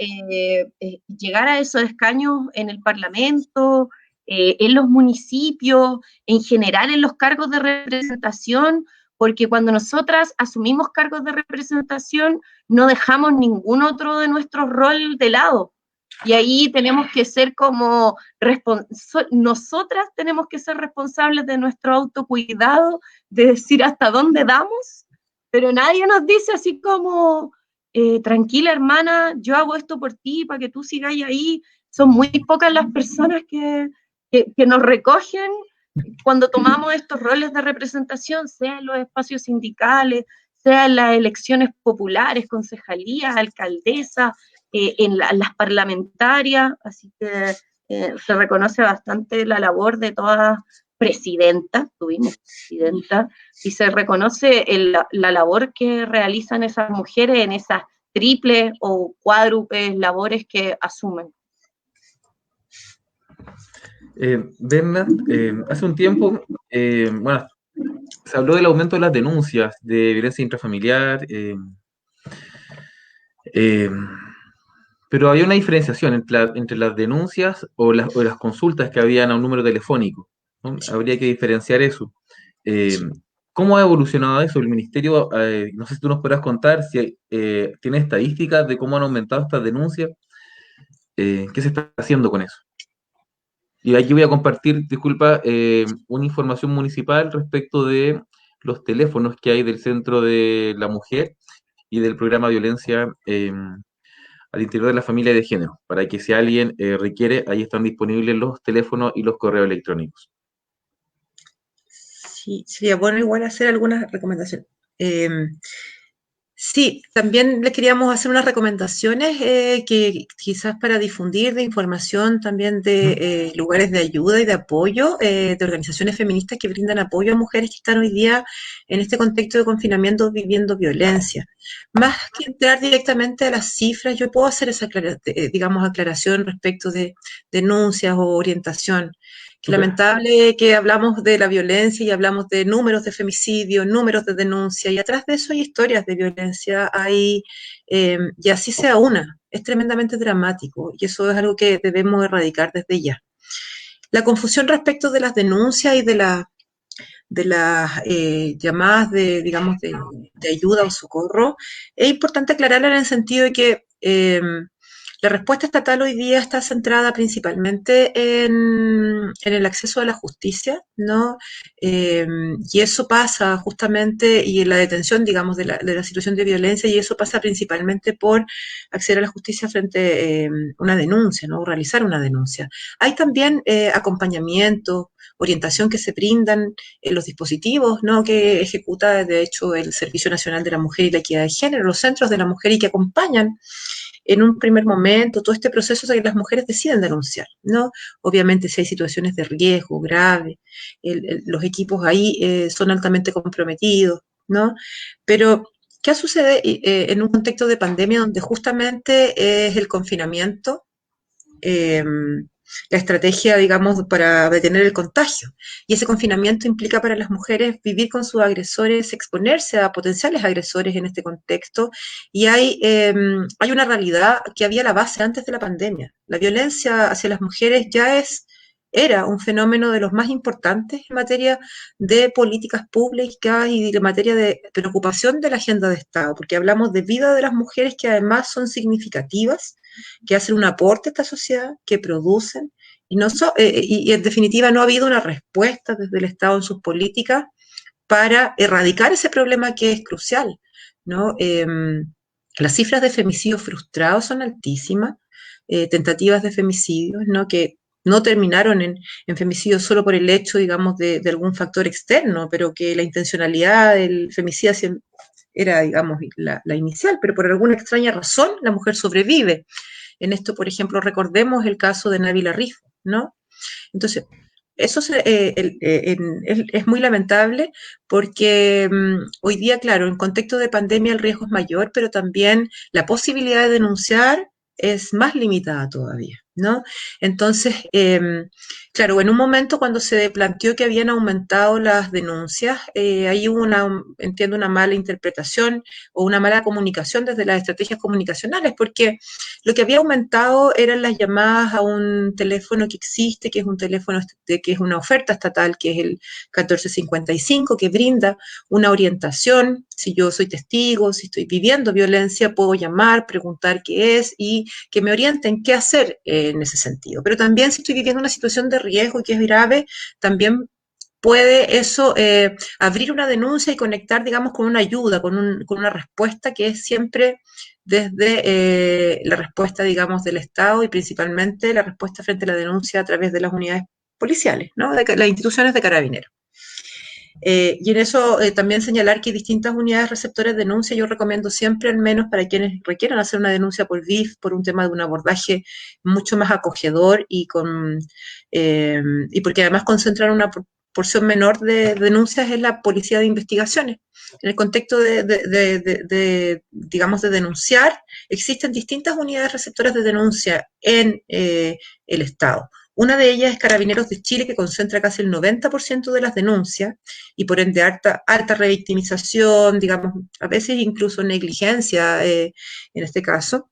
llegar a esos escaños en el Parlamento, en los municipios, en general en los cargos de representación, porque cuando nosotras asumimos cargos de representación no dejamos ningún otro de nuestro rol de lado. Y ahí tenemos que ser como, nosotras tenemos que ser responsables de nuestro autocuidado, de decir hasta dónde damos, pero nadie nos dice así como, tranquila hermana, yo hago esto por ti, para que tú sigas ahí. Son muy pocas las personas que nos recogen cuando tomamos estos roles de representación, sea en los espacios sindicales, sea en las elecciones populares, concejalías, alcaldesas, en las parlamentarias. Así que se reconoce bastante la labor de todas presidentas, tuvimos presidenta, y se reconoce la labor que realizan esas mujeres en esas triples o cuádruples labores que asumen. Berna, hace un tiempo, bueno, se habló del aumento de las denuncias de violencia intrafamiliar, pero había una diferenciación entre las denuncias o las consultas que habían a un número telefónico, ¿no? Habría que diferenciar eso. ¿Cómo ha evolucionado eso? El ministerio, no sé si tú nos podrás contar si tiene estadísticas de cómo han aumentado estas denuncias, qué se está haciendo con eso. Y aquí voy a compartir, disculpa, una información municipal respecto de los teléfonos que hay del Centro de la Mujer y del programa Violencia al interior de la familia de género, para que si alguien requiere, ahí están disponibles los teléfonos y los correos electrónicos. Sí, sería bueno igual hacer algunas recomendaciones. Sí, también les queríamos hacer unas recomendaciones que quizás para difundir de información también de lugares de ayuda y de apoyo, de organizaciones feministas que brindan apoyo a mujeres que están hoy día en este contexto de confinamiento viviendo violencia. Más que entrar directamente a las cifras, yo puedo hacer esa aclaración respecto de denuncias o orientación. Que lamentable que hablamos de la violencia y hablamos de números de femicidio, números de denuncia, y atrás de eso hay historias de violencia, y así sea una, es tremendamente dramático, y eso es algo que debemos erradicar desde ya. La confusión respecto de las denuncias y de las llamadas de ayuda o socorro, es importante aclararla en el sentido de que La respuesta estatal hoy día está centrada principalmente en el acceso a la justicia, ¿no? Y eso pasa justamente, y en la detención, digamos, de la situación de violencia, y eso pasa principalmente por acceder a la justicia frente a una denuncia, ¿no? Realizar una denuncia. Hay también acompañamiento, orientación que se brindan en los dispositivos, ¿no? Que ejecuta, de hecho, el Servicio Nacional de la Mujer y la Equidad de Género, los centros de la mujer, y que acompañan en un primer momento todo este proceso de que las mujeres deciden denunciar, ¿no? Obviamente si hay situaciones de riesgo grave, los equipos ahí son altamente comprometidos, ¿no? Pero, ¿qué sucede en un contexto de pandemia donde justamente es el confinamiento? La estrategia, digamos, para detener el contagio. Y ese confinamiento implica para las mujeres vivir con sus agresores, exponerse a potenciales agresores en este contexto. Y hay una realidad que había a la base antes de la pandemia. La violencia hacia las mujeres era un fenómeno de los más importantes en materia de políticas públicas y en materia de preocupación de la agenda de Estado, porque hablamos de vida de las mujeres que además son significativas, que hacen un aporte a esta sociedad, que producen, y en definitiva no ha habido una respuesta desde el Estado en sus políticas para erradicar ese problema que es crucial, ¿no? Las cifras de femicidios frustrados son altísimas, tentativas de femicidios, ¿no? Que no terminaron en femicidio solo por el hecho, digamos, de algún factor externo, pero que la intencionalidad del femicida era, digamos, la inicial, pero por alguna extraña razón la mujer sobrevive. En esto, por ejemplo, recordemos el caso de Nabila Rifo, ¿no? Entonces, eso es muy lamentable porque hoy día, claro, en contexto de pandemia el riesgo es mayor, pero también la posibilidad de denunciar es más limitada todavía, ¿no? Entonces, claro, en un momento cuando se planteó que habían aumentado las denuncias, ahí hubo entiendo, una mala interpretación o una mala comunicación desde las estrategias comunicacionales, porque lo que había aumentado eran las llamadas a un teléfono que existe, que es un teléfono que es una oferta estatal, que es el 1455, que brinda una orientación. Si yo soy testigo, si estoy viviendo violencia, puedo llamar, preguntar qué es y que me orienten qué hacer en ese sentido. Pero también si estoy viviendo una situación de riesgo y que es grave, también puede eso abrir una denuncia y conectar, digamos, con una ayuda, con una respuesta que es siempre desde la respuesta, digamos, del Estado y principalmente la respuesta frente a la denuncia a través de las unidades policiales, ¿no? De las instituciones de carabineros. Y en eso también señalar que distintas unidades receptoras de denuncia yo recomiendo siempre, al menos para quienes requieran hacer una denuncia por VIF, por un tema de un abordaje mucho más acogedor y porque además concentran una porción menor de denuncias en la policía de investigaciones. En el contexto digamos, de denunciar, existen distintas unidades receptoras de denuncia en el Estado. Una de ellas es Carabineros de Chile, que concentra casi el 90% de las denuncias y por ende alta revictimización, digamos, a veces incluso negligencia en este caso.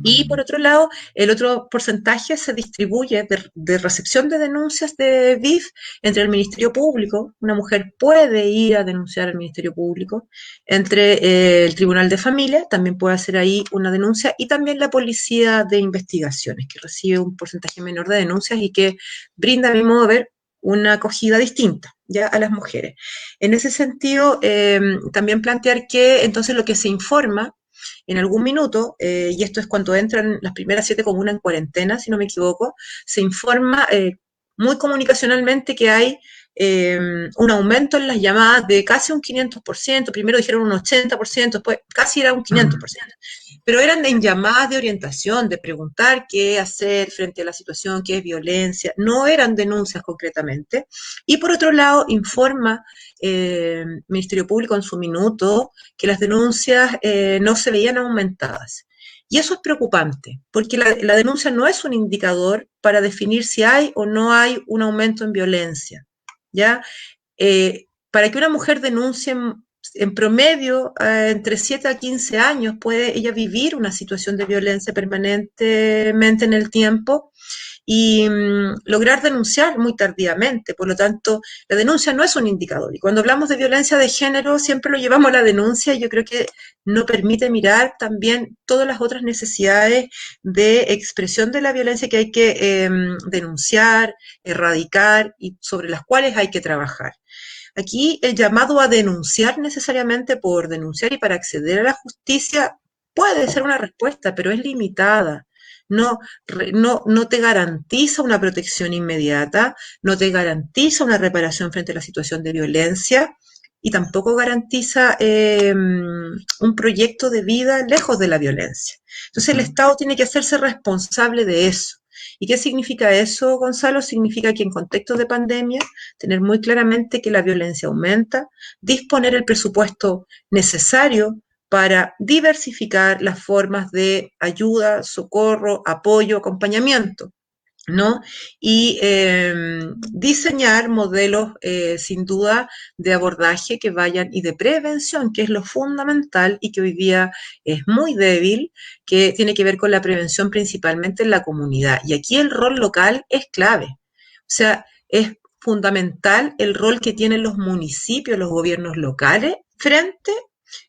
Y por otro lado, el otro porcentaje se distribuye de recepción de denuncias de VIF entre el Ministerio Público, una mujer puede ir a denunciar al Ministerio Público, entre el Tribunal de Familia, también puede hacer ahí una denuncia, y también la Policía de Investigaciones, que recibe un porcentaje menor de denuncias y que brinda, a mi modo de ver, una acogida distinta ya a las mujeres. En ese sentido, también plantear que entonces lo que se informa en algún minuto, y esto es cuando entran las primeras 7 comunas en cuarentena, si no me equivoco, se informa muy comunicacionalmente que hay un aumento en las llamadas de casi un 500%, primero dijeron un 80%, después casi era un 500%, pero eran en llamadas de orientación, de preguntar qué hacer frente a la situación, qué es violencia, no eran denuncias concretamente. Y por otro lado, informa Ministerio Público en su minuto que las denuncias no se veían aumentadas. Y eso es preocupante, porque la denuncia no es un indicador para definir si hay o no hay un aumento en violencia, ¿ya? Para que una mujer denuncie en promedio, entre 7 a 15 años puede ella vivir una situación de violencia permanentemente en el tiempo y lograr denunciar muy tardíamente. Por lo tanto, la denuncia no es un indicador. Y cuando hablamos de violencia de género, siempre lo llevamos a la denuncia y yo creo que no permite mirar también todas las otras necesidades de expresión de la violencia que hay que denunciar, erradicar y sobre las cuales hay que trabajar. Aquí el llamado a denunciar necesariamente por denunciar y para acceder a la justicia puede ser una respuesta, pero es limitada. No te garantiza una protección inmediata, no te garantiza una reparación frente a la situación de violencia y tampoco garantiza un proyecto de vida lejos de la violencia. Entonces el Estado tiene que hacerse responsable de eso. ¿Y qué significa eso, Gonzalo? Significa que en contextos de pandemia, tener muy claramente que la violencia aumenta, disponer el presupuesto necesario para diversificar las formas de ayuda, socorro, apoyo, acompañamiento, ¿no? Y diseñar modelos, sin duda, de abordaje que vayan y de prevención, que es lo fundamental y que hoy día es muy débil, que tiene que ver con la prevención principalmente en la comunidad. Y aquí el rol local es clave. O sea, es fundamental el rol que tienen los municipios, los gobiernos locales, frente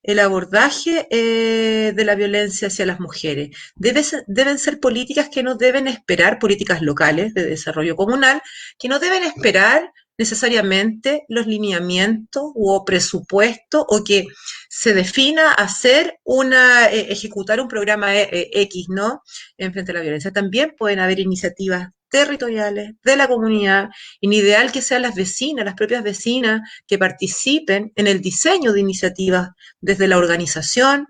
el abordaje de la violencia hacia las mujeres. Deben ser políticas que no deben esperar, políticas locales de desarrollo comunal, que no deben esperar necesariamente los lineamientos o presupuestos o que se defina hacer ejecutar un programa X, ¿no? En frente a la violencia. También pueden haber iniciativas territoriales de la comunidad, en ideal que sean las vecinas, las propias vecinas, que participen en el diseño de iniciativas desde la organización,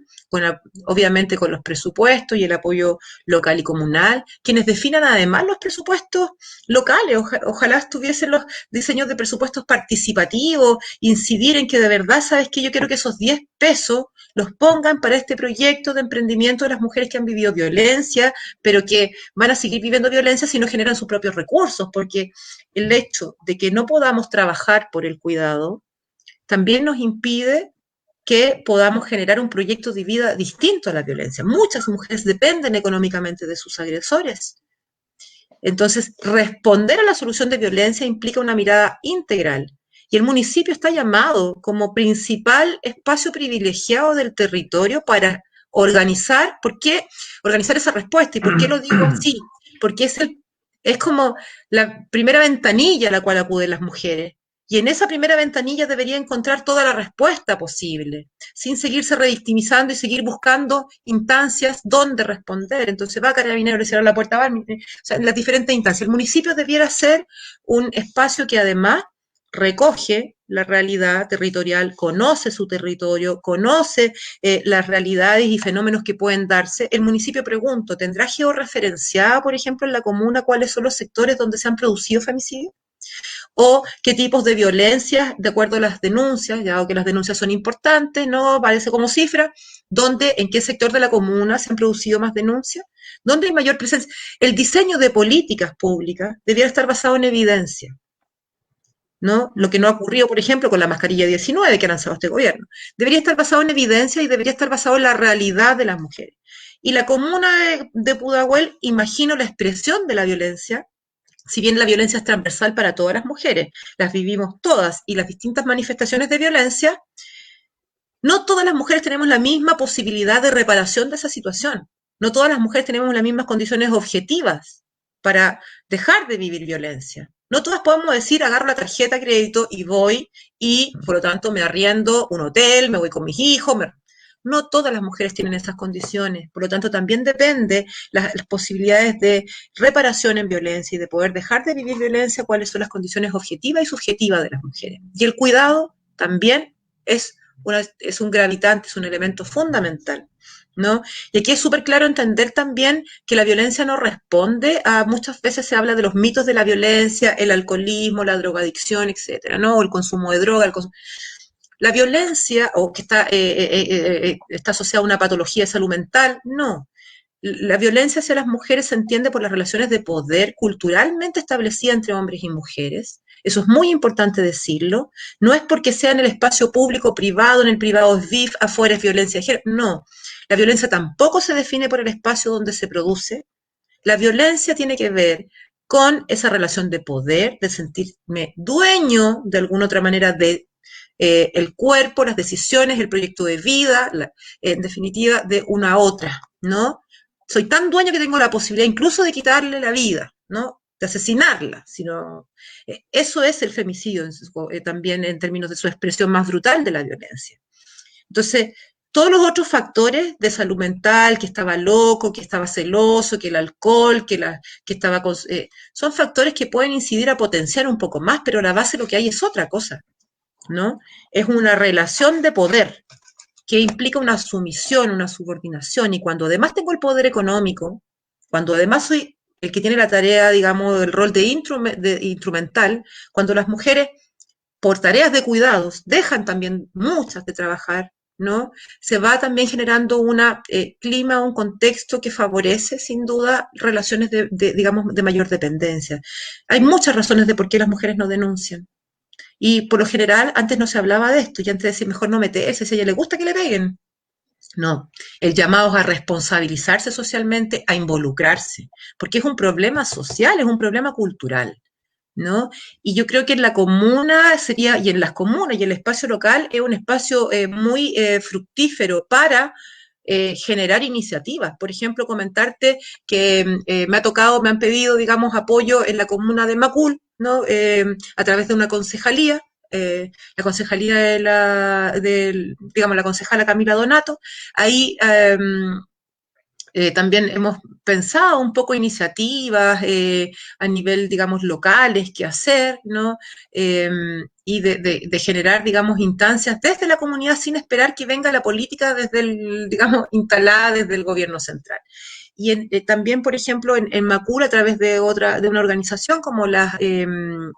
obviamente con los presupuestos y el apoyo local y comunal, quienes definan además los presupuestos locales, ojalá estuviesen los diseños de presupuestos participativos, incidir en que de verdad, sabes que yo quiero que esos 10 pesos los pongan para este proyecto de emprendimiento de las mujeres que han vivido violencia, pero que van a seguir viviendo violencia si no generan sus propios recursos, porque el hecho de que no podamos trabajar por el cuidado también nos impide que podamos generar un proyecto de vida distinto a la violencia. Muchas mujeres dependen económicamente de sus agresores. Entonces, responder a la solución de violencia implica una mirada integral. Y el municipio está llamado como principal espacio privilegiado del territorio para organizar, ¿por qué organizar esa respuesta? ¿Y por qué lo digo así? Porque es como la primera ventanilla a la cual acuden las mujeres. Y en esa primera ventanilla debería encontrar toda la respuesta posible, sin seguirse revictimizando y seguir buscando instancias donde responder. Entonces va Carabineros y cierra la puerta, o sea, en las diferentes instancias. El municipio debiera ser un espacio que además recoge la realidad territorial, conoce su territorio, conoce las realidades y fenómenos que pueden darse. El municipio, pregunto, ¿tendrá georreferenciada, por ejemplo, en la comuna cuáles son los sectores donde se han producido femicidios? O qué tipos de violencia, de acuerdo a las denuncias, ya que las denuncias son importantes, ¿no? Aparece como cifra, en qué sector de la comuna se han producido más denuncias, dónde hay mayor presencia. El diseño de políticas públicas debiera estar basado en evidencia, ¿no? Lo que no ha ocurrido, por ejemplo, con la mascarilla 19 que ha lanzado este gobierno. Debería estar basado en evidencia y debería estar basado en la realidad de las mujeres. Y la comuna de Pudahuel, imagino la expresión de la violencia, si bien la violencia es transversal para todas las mujeres, las vivimos todas y las distintas manifestaciones de violencia, no todas las mujeres tenemos la misma posibilidad de reparación de esa situación. No todas las mujeres tenemos las mismas condiciones objetivas para dejar de vivir violencia. No todas podemos decir, agarro la tarjeta de crédito y voy y, por lo tanto, me arriendo un hotel, me voy con mis hijos, no todas las mujeres tienen esas condiciones, por lo tanto también depende las posibilidades de reparación en violencia y de poder dejar de vivir violencia, cuáles son las condiciones objetivas y subjetivas de las mujeres. Y el cuidado también es un gravitante, es un elemento fundamental, ¿no? Y aquí es súper claro entender también que la violencia no responde a, muchas veces se habla de los mitos de la violencia, el alcoholismo, la drogadicción, etcétera, ¿no? O el consumo de droga, la violencia, o que está asociada a una patología de salud mental, no. La violencia hacia las mujeres se entiende por las relaciones de poder culturalmente establecidas entre hombres y mujeres, Eso es muy importante decirlo. No es porque sea en el espacio público o privado, en el privado es VIF, afuera es violencia de género. No, la violencia tampoco se define por el espacio donde se produce. La violencia tiene que ver con esa relación de poder, de sentirme dueño de alguna otra manera de el cuerpo, las decisiones, el proyecto de vida, en definitiva, de una a otra, ¿no? Soy tan dueño que tengo la posibilidad incluso de quitarle la vida, ¿no? De asesinarla, sino eso es el femicidio también en términos de su expresión más brutal de la violencia. Entonces, todos los otros factores de salud mental, que estaba loco, que estaba celoso, que el alcohol, que estaba son factores que pueden incidir a potenciar un poco más, pero la base lo que hay es otra cosa, ¿no? Es una relación de poder que implica una sumisión, una subordinación, y cuando además tengo el poder económico, cuando además soy el que tiene la tarea, digamos, el rol de instrumental, cuando las mujeres, por tareas de cuidados, dejan también muchas de trabajar, ¿no? Se va también generando un clima, un contexto que favorece, sin duda, relaciones digamos, de mayor dependencia. Hay muchas razones de por qué las mujeres no denuncian. Y por lo general, antes no se hablaba de esto, y antes de decir, mejor no meterse, si a ella le gusta que le peguen. No, el llamado es a responsabilizarse socialmente, a involucrarse, porque es un problema social, es un problema cultural, ¿no? Y yo creo que en la comuna sería, y en las comunas y el espacio local es un espacio muy fructífero para generar iniciativas. Por ejemplo, comentarte que me han pedido, digamos, apoyo en la comuna de Macul, ¿no? A través de una concejalía, la concejalía digamos, la concejala Camila Donato. Ahí también hemos pensado un poco iniciativas a nivel, digamos, locales, qué hacer, ¿no? Y de generar, digamos, instancias desde la comunidad sin esperar que venga la política desde digamos, instalada desde el gobierno central. Y también, por ejemplo, en Macul, a través de una organización como las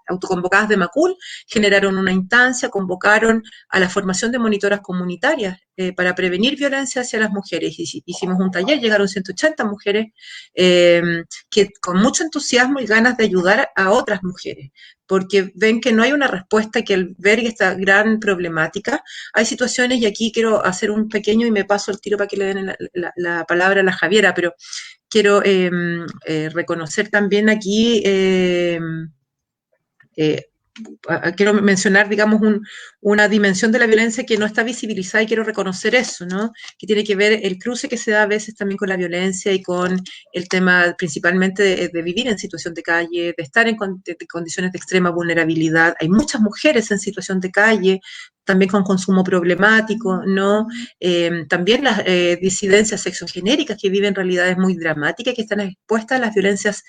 autoconvocadas de Macul, generaron una instancia, convocaron a la formación de monitoras comunitarias para prevenir violencia hacia las mujeres. Hicimos un taller, llegaron 180 mujeres que con mucho entusiasmo y ganas de ayudar a otras mujeres, porque ven que no hay una respuesta que albergue esta gran problemática. Hay situaciones, y aquí quiero hacer un pequeño, y me paso el tiro para que le den la palabra a la Javiera, pero quiero reconocer también aquí, quiero mencionar, digamos, una dimensión de la violencia que no está visibilizada, y quiero reconocer eso, ¿no? Que tiene que ver el cruce que se da a veces también con la violencia y con el tema principalmente de vivir en situación de calle, de estar en condiciones de extrema vulnerabilidad. Hay muchas mujeres en situación de calle, también con consumo problemático, ¿no? También las disidencias sexogenéricas que viven realidades muy dramáticas, que están expuestas a las violencias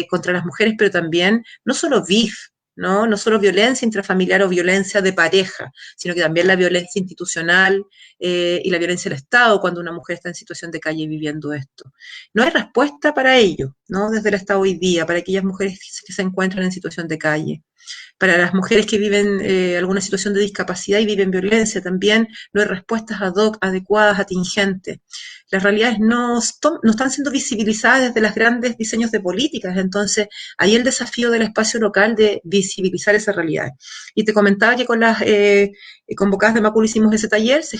contra las mujeres, pero también no solo VIF, ¿no? No solo violencia intrafamiliar o violencia de pareja, sino que también la violencia institucional y la violencia del Estado cuando una mujer está en situación de calle viviendo esto. No hay respuesta para ello, ¿no? Desde el Estado hoy día, para aquellas mujeres que se encuentran en situación de calle. Para las mujeres que viven alguna situación de discapacidad y viven violencia también, no hay respuestas ad hoc, adecuadas, atingentes. Las realidades no están siendo visibilizadas desde los grandes diseños de políticas, entonces ahí el desafío del espacio local de visibilizar esas realidades. Y te comentaba que con las convocadas de Macul hicimos ese taller, se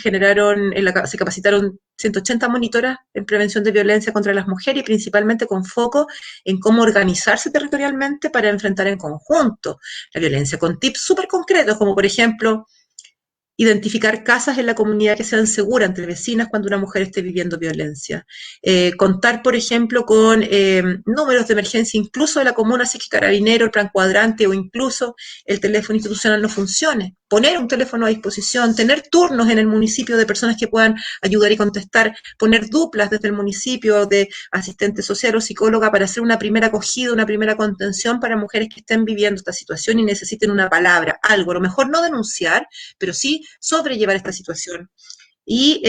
capacitaron 180 monitoras en prevención de violencia contra las mujeres, y principalmente con foco en cómo organizarse territorialmente para enfrentar en conjunto la violencia, con tips súper concretos, como por ejemplo, identificar casas en la comunidad que sean seguras entre vecinas cuando una mujer esté viviendo violencia. Contar, por ejemplo, con números de emergencia, incluso de la comuna, si es que Carabinero, el plan cuadrante o incluso el teléfono institucional no funcione. Poner un teléfono a disposición, tener turnos en el municipio de personas que puedan ayudar y contestar, poner duplas desde el municipio de asistente social o psicóloga para hacer una primera acogida, una primera contención para mujeres que estén viviendo esta situación y necesiten una palabra, algo. A lo mejor no denunciar, pero sí sobrellevar esta situación. Y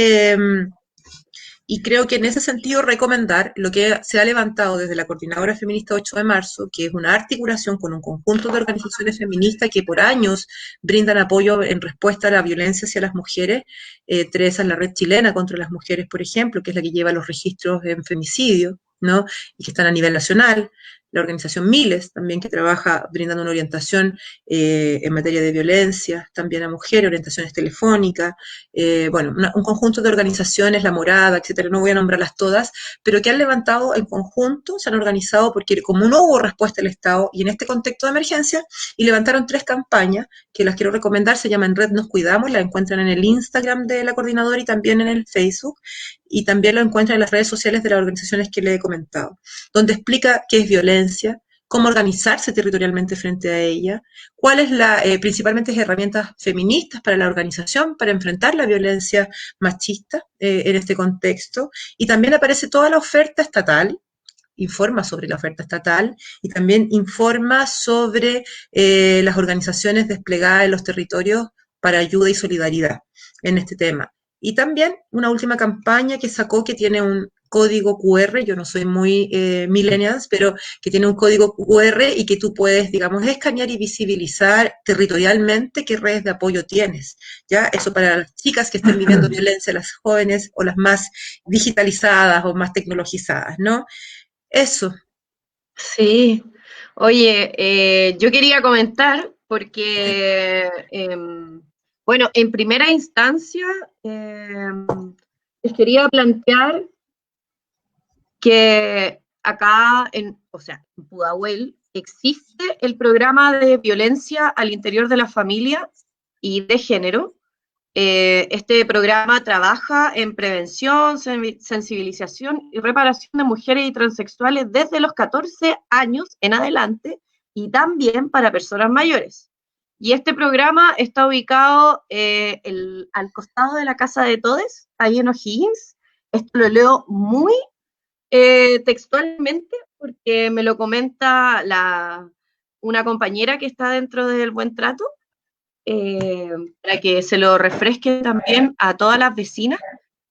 creo que en ese sentido recomendar lo que se ha levantado desde la Coordinadora Feminista 8 de marzo, que es una articulación con un conjunto de organizaciones feministas que por años brindan apoyo en respuesta a la violencia hacia las mujeres. Teresa es la Red Chilena contra las Mujeres, por ejemplo, que es la que lleva los registros en femicidio, ¿no? Y que están a nivel nacional. la organización Miles, también que trabaja brindando una orientación en materia de violencia, también a mujeres, orientaciones telefónicas, bueno, un conjunto de organizaciones, La Morada, etcétera, no voy a nombrarlas todas, pero que han levantado en conjunto, se han organizado porque como no hubo respuesta del Estado y en este contexto de emergencia, y levantaron 3 campañas que las quiero recomendar, se llaman Red Nos Cuidamos, la encuentran en el Instagram de la coordinadora y también en el Facebook, y también lo encuentran en las redes sociales de las organizaciones que le he comentado, donde explica qué es violencia, cómo organizarse territorialmente frente a ella, cuáles principalmente herramientas feministas para la organización, para enfrentar la violencia machista en este contexto, y también aparece toda la oferta estatal, informa sobre la oferta estatal y también informa sobre las organizaciones desplegadas en los territorios para ayuda y solidaridad en este tema. Y también una última campaña que sacó que tiene un código QR, yo no soy muy millennials, pero que tiene un código QR y que tú puedes, digamos, escanear y visibilizar territorialmente qué redes de apoyo tienes, ¿ya? Eso para las chicas que estén viviendo violencia, las jóvenes o las más digitalizadas o más tecnologizadas, ¿no? Eso. Sí, oye, yo quería comentar porque, bueno, en primera instancia, les quería plantear que acá, o sea, en Pudahuel, existe el programa de violencia al interior de la familia y de género. Este programa trabaja en prevención, sensibilización y reparación de mujeres y transexuales desde los 14 años en adelante y también para personas mayores. Y este programa está ubicado al costado de la Casa de Todes, ahí en O'Higgins. Esto lo leo muy textualmente porque me lo comenta una compañera que está dentro del Buen Trato. Para que se lo refresque también a todas las vecinas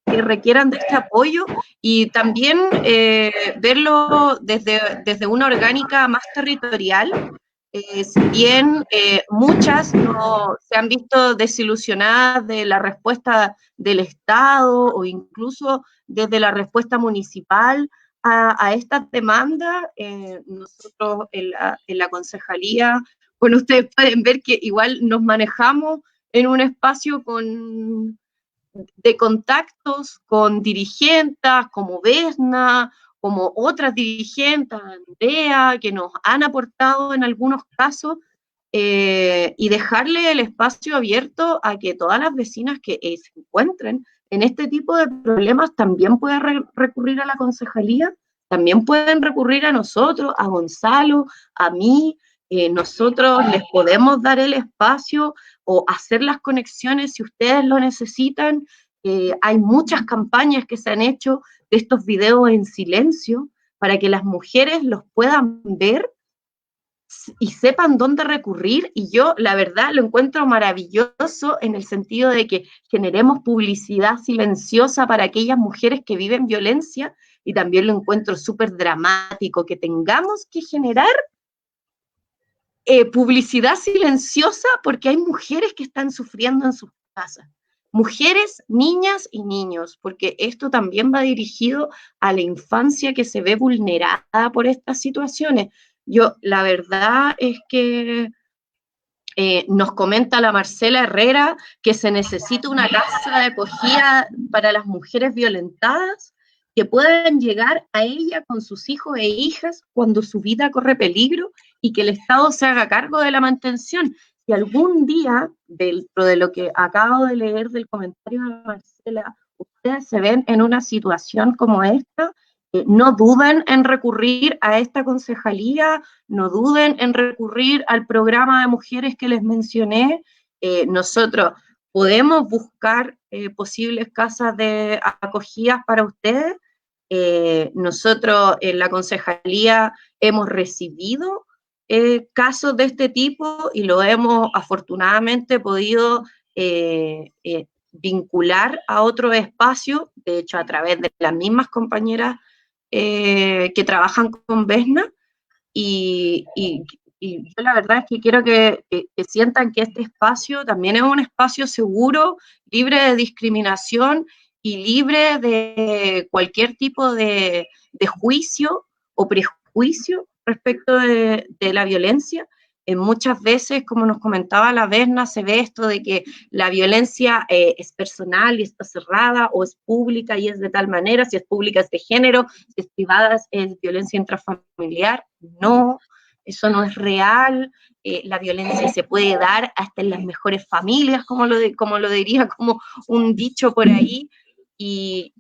que requieran de este apoyo y también verlo desde una orgánica más territorial. Si bien muchas no se han visto desilusionadas de la respuesta del Estado o incluso desde la respuesta municipal a estas demandas, nosotros en la concejalía, bueno, ustedes pueden ver que igual nos manejamos en un espacio de contactos con dirigentes como Vesna, como otras dirigentes, Andrea, que nos han aportado en algunos casos, y dejarle el espacio abierto a que todas las vecinas que se encuentren en este tipo de problemas también pueden recurrir a la concejalía, también pueden recurrir a nosotros, a Gonzalo, a mí. Nosotros les podemos dar el espacio o hacer las conexiones si ustedes lo necesitan. Hay muchas campañas que se han hecho de estos videos en silencio para que las mujeres los puedan ver y sepan dónde recurrir, y yo la verdad lo encuentro maravilloso en el sentido de que generemos publicidad silenciosa para aquellas mujeres que viven violencia, y también lo encuentro súper dramático que tengamos que generar publicidad silenciosa porque hay mujeres que están sufriendo en sus casas. Mujeres, niñas y niños, porque esto también va dirigido a la infancia que se ve vulnerada por estas situaciones. Yo, la verdad es que nos comenta la Marcela Herrera que se necesita una casa de acogida para las mujeres violentadas que puedan llegar a ella con sus hijos e hijas cuando su vida corre peligro y que el Estado se haga cargo de la mantención. Si algún día, dentro de lo que acabo de leer del comentario de Marcela, ustedes se ven en una situación como esta, no duden en recurrir a esta concejalía, no duden en recurrir al programa de mujeres que les mencioné. Nosotros podemos buscar posibles casas de acogidas para ustedes. Nosotros en la concejalía hemos recibido casos de este tipo y lo hemos afortunadamente podido vincular a otro espacio, de hecho a través de las mismas compañeras que trabajan con Vesna, y yo la verdad es que quiero que sientan que este espacio también es un espacio seguro, libre de discriminación y libre de cualquier tipo de juicio o prejuicio respecto de la violencia. Muchas veces, como nos comentaba la Berna, se ve esto de que la violencia es personal y está cerrada, o es pública y es de tal manera. Si es pública es de género, si es privada es violencia intrafamiliar. No, eso no es real. La violencia se puede dar hasta en las mejores familias, como lo diría como un dicho por ahí, y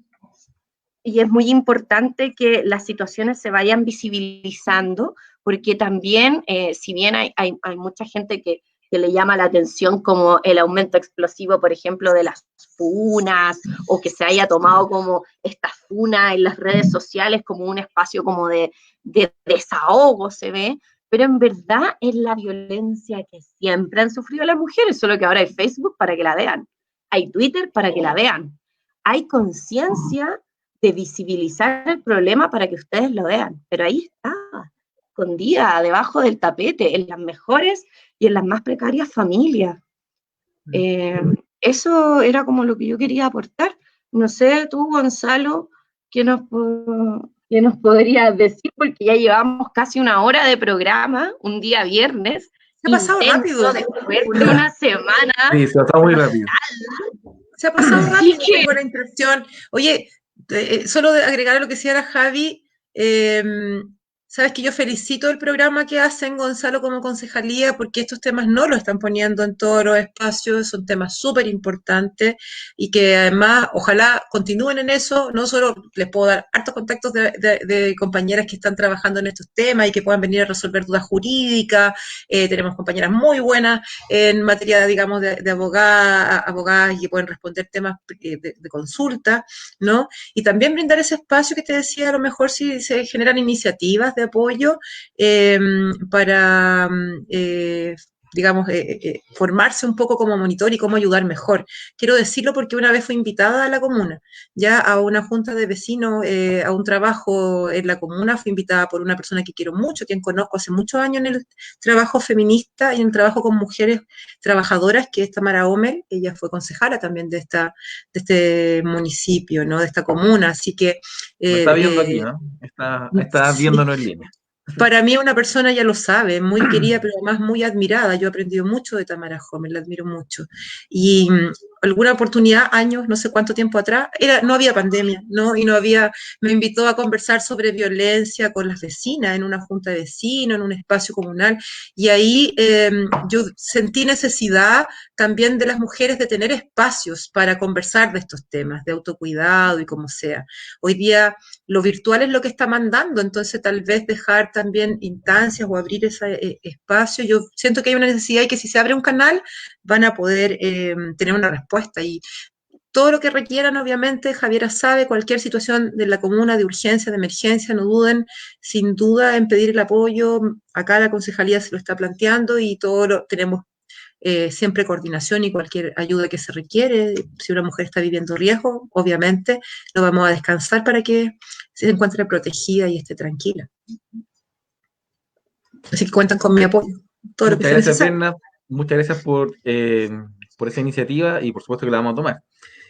es muy importante que las situaciones se vayan visibilizando, porque también, si bien hay mucha gente que le llama la atención como el aumento explosivo, por ejemplo, de las funas, o que se haya tomado como esta funa en las redes sociales como un espacio como de desahogo, se ve, pero en verdad es la violencia que siempre han sufrido las mujeres, solo que ahora hay Facebook para que la vean, hay Twitter para que la vean, hay conciencia de visibilizar el problema para que ustedes lo vean, pero ahí está, escondida, debajo del tapete, en las mejores y en las más precarias familias. Eso era como lo que yo quería aportar. No sé, tú, Gonzalo, ¿qué nos podrías decir? Porque ya llevamos casi una hora de programa, un día viernes. Se ha pasado rápido. Después de una semana. Sí, se está muy rápido. Se ha pasado rápido, tengo la impresión. Oye, solo de agregar a lo que decía la Javi, sabes que yo felicito el programa que hacen, Gonzalo, como concejalía, porque estos temas no lo están poniendo en todos los espacios, son temas súper importantes y que además ojalá continúen en eso. No solo les puedo dar hartos contactos de compañeras que están trabajando en estos temas y que puedan venir a resolver dudas jurídicas. Tenemos compañeras muy buenas en materia, digamos, de abogadas y que pueden responder temas de consulta, ¿no? Y también brindar ese espacio que te decía, a lo mejor si se generan iniciativas de apoyo para, digamos, formarse un poco como monitor y cómo ayudar mejor. Quiero decirlo porque una vez fui invitada a la comuna, ya a una junta de vecinos, a un trabajo en la comuna, fui invitada por una persona que quiero mucho, quien conozco hace muchos años en el trabajo feminista y en el trabajo con mujeres trabajadoras, que es Tamara Omer. Ella fue concejala también de este municipio, ¿no? De esta comuna, así que... Me está viendo aquí, ¿no? Está viéndonos en línea. Para mí una persona, ya lo sabe, muy querida, pero además muy admirada. Yo he aprendido mucho de Tamara Homer, la admiro mucho. Y alguna oportunidad, años, no sé cuánto tiempo atrás, no había pandemia, ¿no? Y me invitó a conversar sobre violencia con las vecinas en una junta de vecinos, en un espacio comunal. Y ahí yo sentí necesidad también de las mujeres de tener espacios para conversar de estos temas, de autocuidado y como sea. Hoy día lo virtual es lo que está mandando, entonces tal vez dejar también instancias o abrir ese espacio. Yo siento que hay una necesidad y que si se abre un canal van a poder tener una respuesta, y todo lo que requieran, obviamente, Javiera sabe, cualquier situación de la comuna, de urgencia, de emergencia, no duden sin duda en pedir el apoyo. Acá la concejalía se lo está planteando y tenemos siempre coordinación, y cualquier ayuda que se requiere. Si una mujer está viviendo riesgo, obviamente lo vamos a descansar para que se encuentre protegida y esté tranquila. Así que cuentan con mi apoyo. Todo muchas gracias, Berna. Muchas gracias por esa iniciativa, y por supuesto que la vamos a tomar.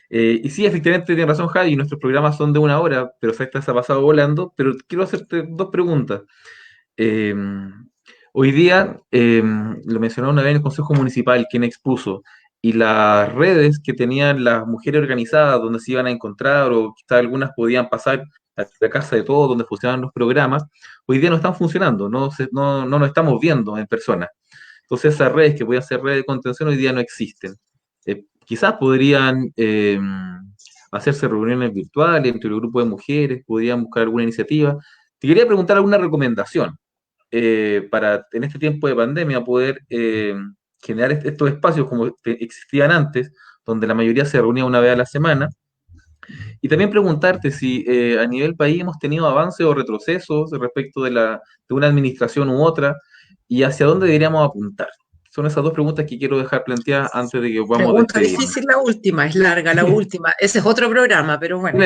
Y sí, efectivamente tiene razón Javi, nuestros programas son de 1 hora, pero se ha pasado volando. Pero quiero hacerte 2 preguntas. Hoy día, lo mencionó una vez en el Consejo Municipal, quien expuso, y las redes que tenían las mujeres organizadas, donde se iban a encontrar, o quizás algunas podían pasar a la casa de todos, donde funcionaban los programas, hoy día no están funcionando, no nos estamos viendo en persona. Entonces esas redes que podían ser redes de contención hoy día no existen. Quizás podrían hacerse reuniones virtuales entre el grupo de mujeres, podrían buscar alguna iniciativa. Te quería preguntar alguna recomendación para en este tiempo de pandemia poder generar estos espacios como existían antes, donde la mayoría se reunía una vez a la semana. Y también preguntarte si a nivel país hemos tenido avances o retrocesos respecto de una administración u otra, y hacia dónde deberíamos apuntar. Son esas 2 preguntas que quiero dejar planteadas antes de que vamos a despedirnos. Pregunta difícil la última, es larga la última. Ese es otro programa, pero bueno.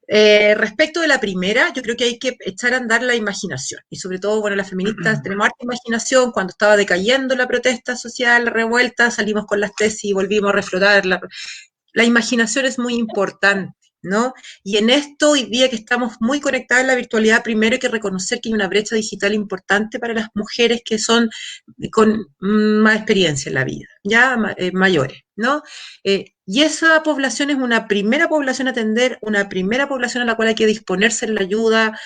Respecto de la primera, yo creo que hay que echar a andar la imaginación, y sobre todo, bueno, las feministas tenemos harta imaginación. Cuando estaba decayendo la protesta social, la revuelta, salimos con las tesis y volvimos a reflotar. La imaginación es muy importante, ¿no? Y en esto, hoy día que estamos muy conectadas en la virtualidad, primero hay que reconocer que hay una brecha digital importante para las mujeres que son con más experiencia en la vida, ya mayores, ¿no? Y esa población es una primera población a atender, una primera población a la cual hay que disponerse en la ayuda,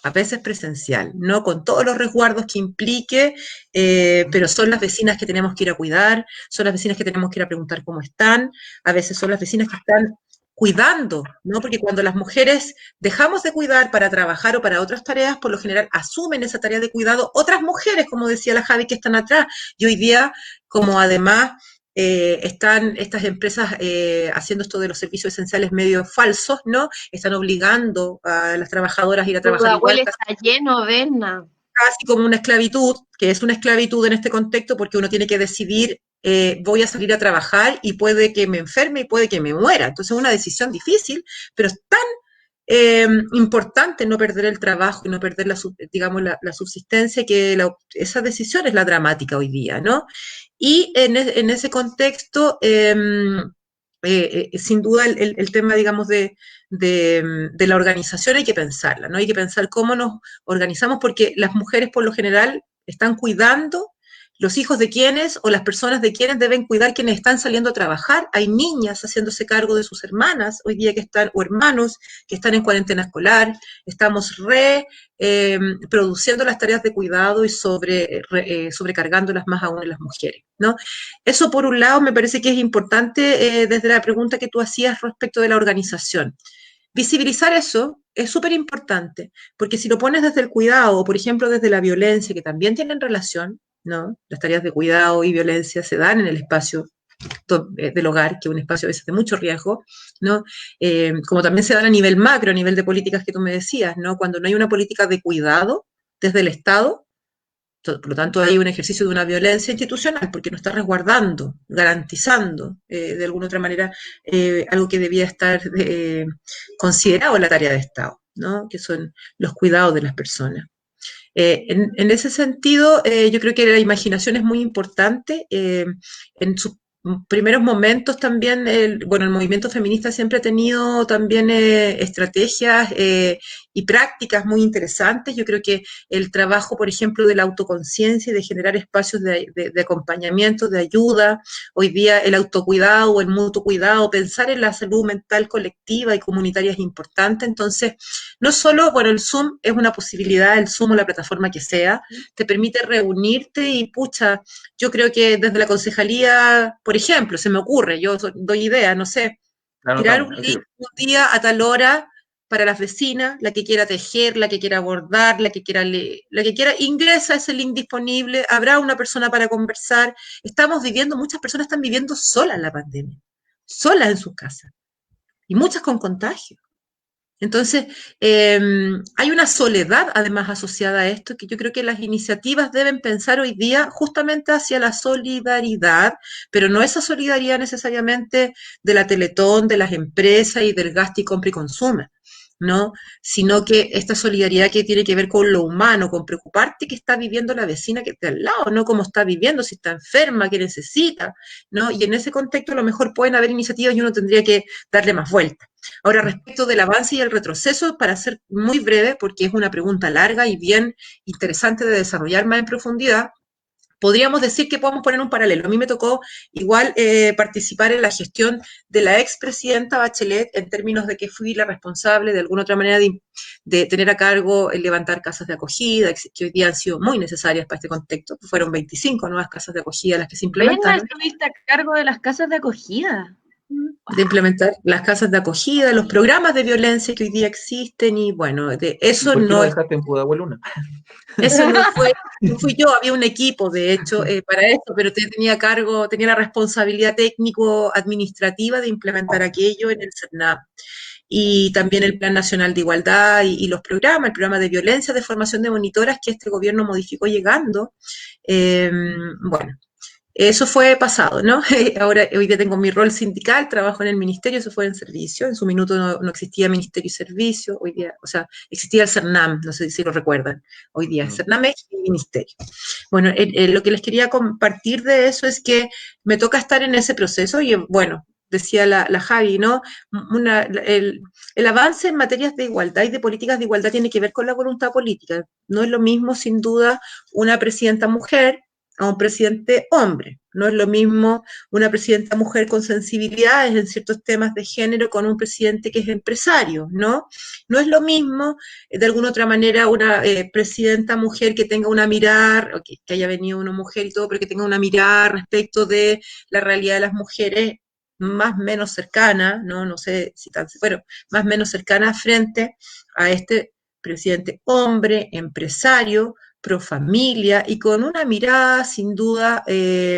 a veces presencial, ¿no? Con todos los resguardos que implique, pero son las vecinas que tenemos que ir a cuidar, son las vecinas que tenemos que ir a preguntar cómo están, a veces son las vecinas que están cuidando, ¿no? Porque cuando las mujeres dejamos de cuidar para trabajar o para otras tareas, por lo general asumen esa tarea de cuidado otras mujeres, como decía la Javi, que están atrás. Y hoy día, como además están estas empresas haciendo esto de los servicios esenciales medio falsos, ¿no? Están obligando a las trabajadoras a ir a trabajar igual, Pudahuel está lleno, Berna. casi como una esclavitud, que es una esclavitud en este contexto porque uno tiene que decidir, voy a salir a trabajar y puede que me enferme y puede que me muera. Entonces es una decisión difícil, pero es tan importante no perder el trabajo y no perder digamos, la subsistencia, que esa decisión es la dramática hoy día, ¿no? Y en ese contexto, sin duda el tema, digamos, de la organización hay que pensarla, ¿no? Hay que pensar cómo nos organizamos, porque las mujeres por lo general están cuidando los hijos de quienes o las personas de quienes deben cuidar quienes están saliendo a trabajar. Hay niñas haciéndose cargo de sus hermanas hoy día que están, o hermanos que están en cuarentena escolar. Estamos produciendo las tareas de cuidado y sobrecargándolas más aún en las mujeres, ¿no? Eso por un lado me parece que es importante desde la pregunta que tú hacías respecto de la organización. Visibilizar eso es súper importante, porque si lo pones desde el cuidado, o por ejemplo desde la violencia, que también tienen relación, ¿no? Las tareas de cuidado y violencia se dan en el espacio del hogar, que es un espacio a veces de mucho riesgo, ¿no? Como también se dan a nivel macro, a nivel de políticas que tú me decías, ¿no? Cuando no hay una política de cuidado desde el Estado, por lo tanto hay un ejercicio de una violencia institucional, porque no está resguardando, garantizando de alguna otra manera algo que debía estar considerado en la tarea de Estado, ¿no? Que son los cuidados de las personas. En ese sentido, yo creo que la imaginación es muy importante. En sus primeros momentos también, bueno, el movimiento feminista siempre ha tenido también estrategias y prácticas muy interesantes. Yo creo que el trabajo, por ejemplo, de la autoconciencia y de generar espacios de acompañamiento, de ayuda, hoy día el autocuidado o el mutuo cuidado, pensar en la salud mental colectiva y comunitaria es importante. Entonces, no solo, bueno, el Zoom es una posibilidad, el Zoom o la plataforma que sea, te permite reunirte y, pucha, yo creo que desde la concejalía, por ejemplo, se me ocurre, yo doy idea, no sé, tirar un link un día a tal hora para las vecinas, la que quiera tejer, la que quiera bordar, la que quiera leer, la que quiera, ingresa a ese link disponible, habrá una persona para conversar. Estamos viviendo, muchas personas están viviendo solas en la pandemia, solas en sus casas, y muchas con contagio. Entonces, hay una soledad además asociada a esto, que yo creo que las iniciativas deben pensar hoy día justamente hacia la solidaridad, pero no esa solidaridad necesariamente de la Teletón, de las empresas y del gasto y compra y consumo, ¿no? Sino que esta solidaridad que tiene que ver con lo humano, con preocuparte qué está viviendo la vecina que está al lado, no cómo está viviendo, si está enferma, qué necesita, ¿no? Y en ese contexto a lo mejor pueden haber iniciativas y uno tendría que darle más vuelta. Ahora, respecto del avance y el retroceso, para ser muy breve, porque es una pregunta larga y bien interesante de desarrollar más en profundidad, podríamos decir que podemos poner un paralelo. A mí me tocó igual participar en la gestión de la expresidenta Bachelet, en términos de que fui la responsable de alguna otra manera de tener a cargo el levantar casas de acogida, que hoy día han sido muy necesarias para este contexto. Fueron 25 nuevas casas de acogida las que se implementaron. Berna, estuviste a cargo de las casas de acogida. De implementar las casas de acogida, los programas de violencia que hoy día existen, y bueno, de eso ¿Por qué no lo es. dejaste en Pudahuel una? Eso no fui yo, había un equipo, de hecho, para esto, pero tenía cargo, tenía la responsabilidad técnico-administrativa de implementar aquello en el CERNAP. Y también el Plan Nacional de Igualdad y los programas, el programa de violencia, de formación de monitoras que este gobierno modificó llegando. Bueno, eso fue pasado, ¿no? Ahora, hoy día tengo mi rol sindical, trabajo en el ministerio, eso fue en servicio. En su minuto no existía ministerio y servicio, hoy día, o sea, existía el CERNAM, no sé si lo recuerdan. Hoy día el CERNAM es el ministerio. Bueno, lo que les quería compartir de eso es que me toca estar en ese proceso y, bueno, decía la Javi, ¿no? El avance en materias de igualdad y de políticas de igualdad tiene que ver con la voluntad política. No es lo mismo, sin duda, una presidenta mujer a un presidente hombre. No es lo mismo una presidenta mujer con sensibilidades en ciertos temas de género con un presidente que es empresario, ¿no? No es lo mismo, de alguna otra manera, una presidenta mujer que tenga una mirada, que haya venido una mujer y todo, pero que tenga una mirada respecto de la realidad de las mujeres más o menos cercana, ¿no? No sé si tan, bueno, más o menos cercana frente a este presidente hombre, empresario, pro familia y con una mirada sin duda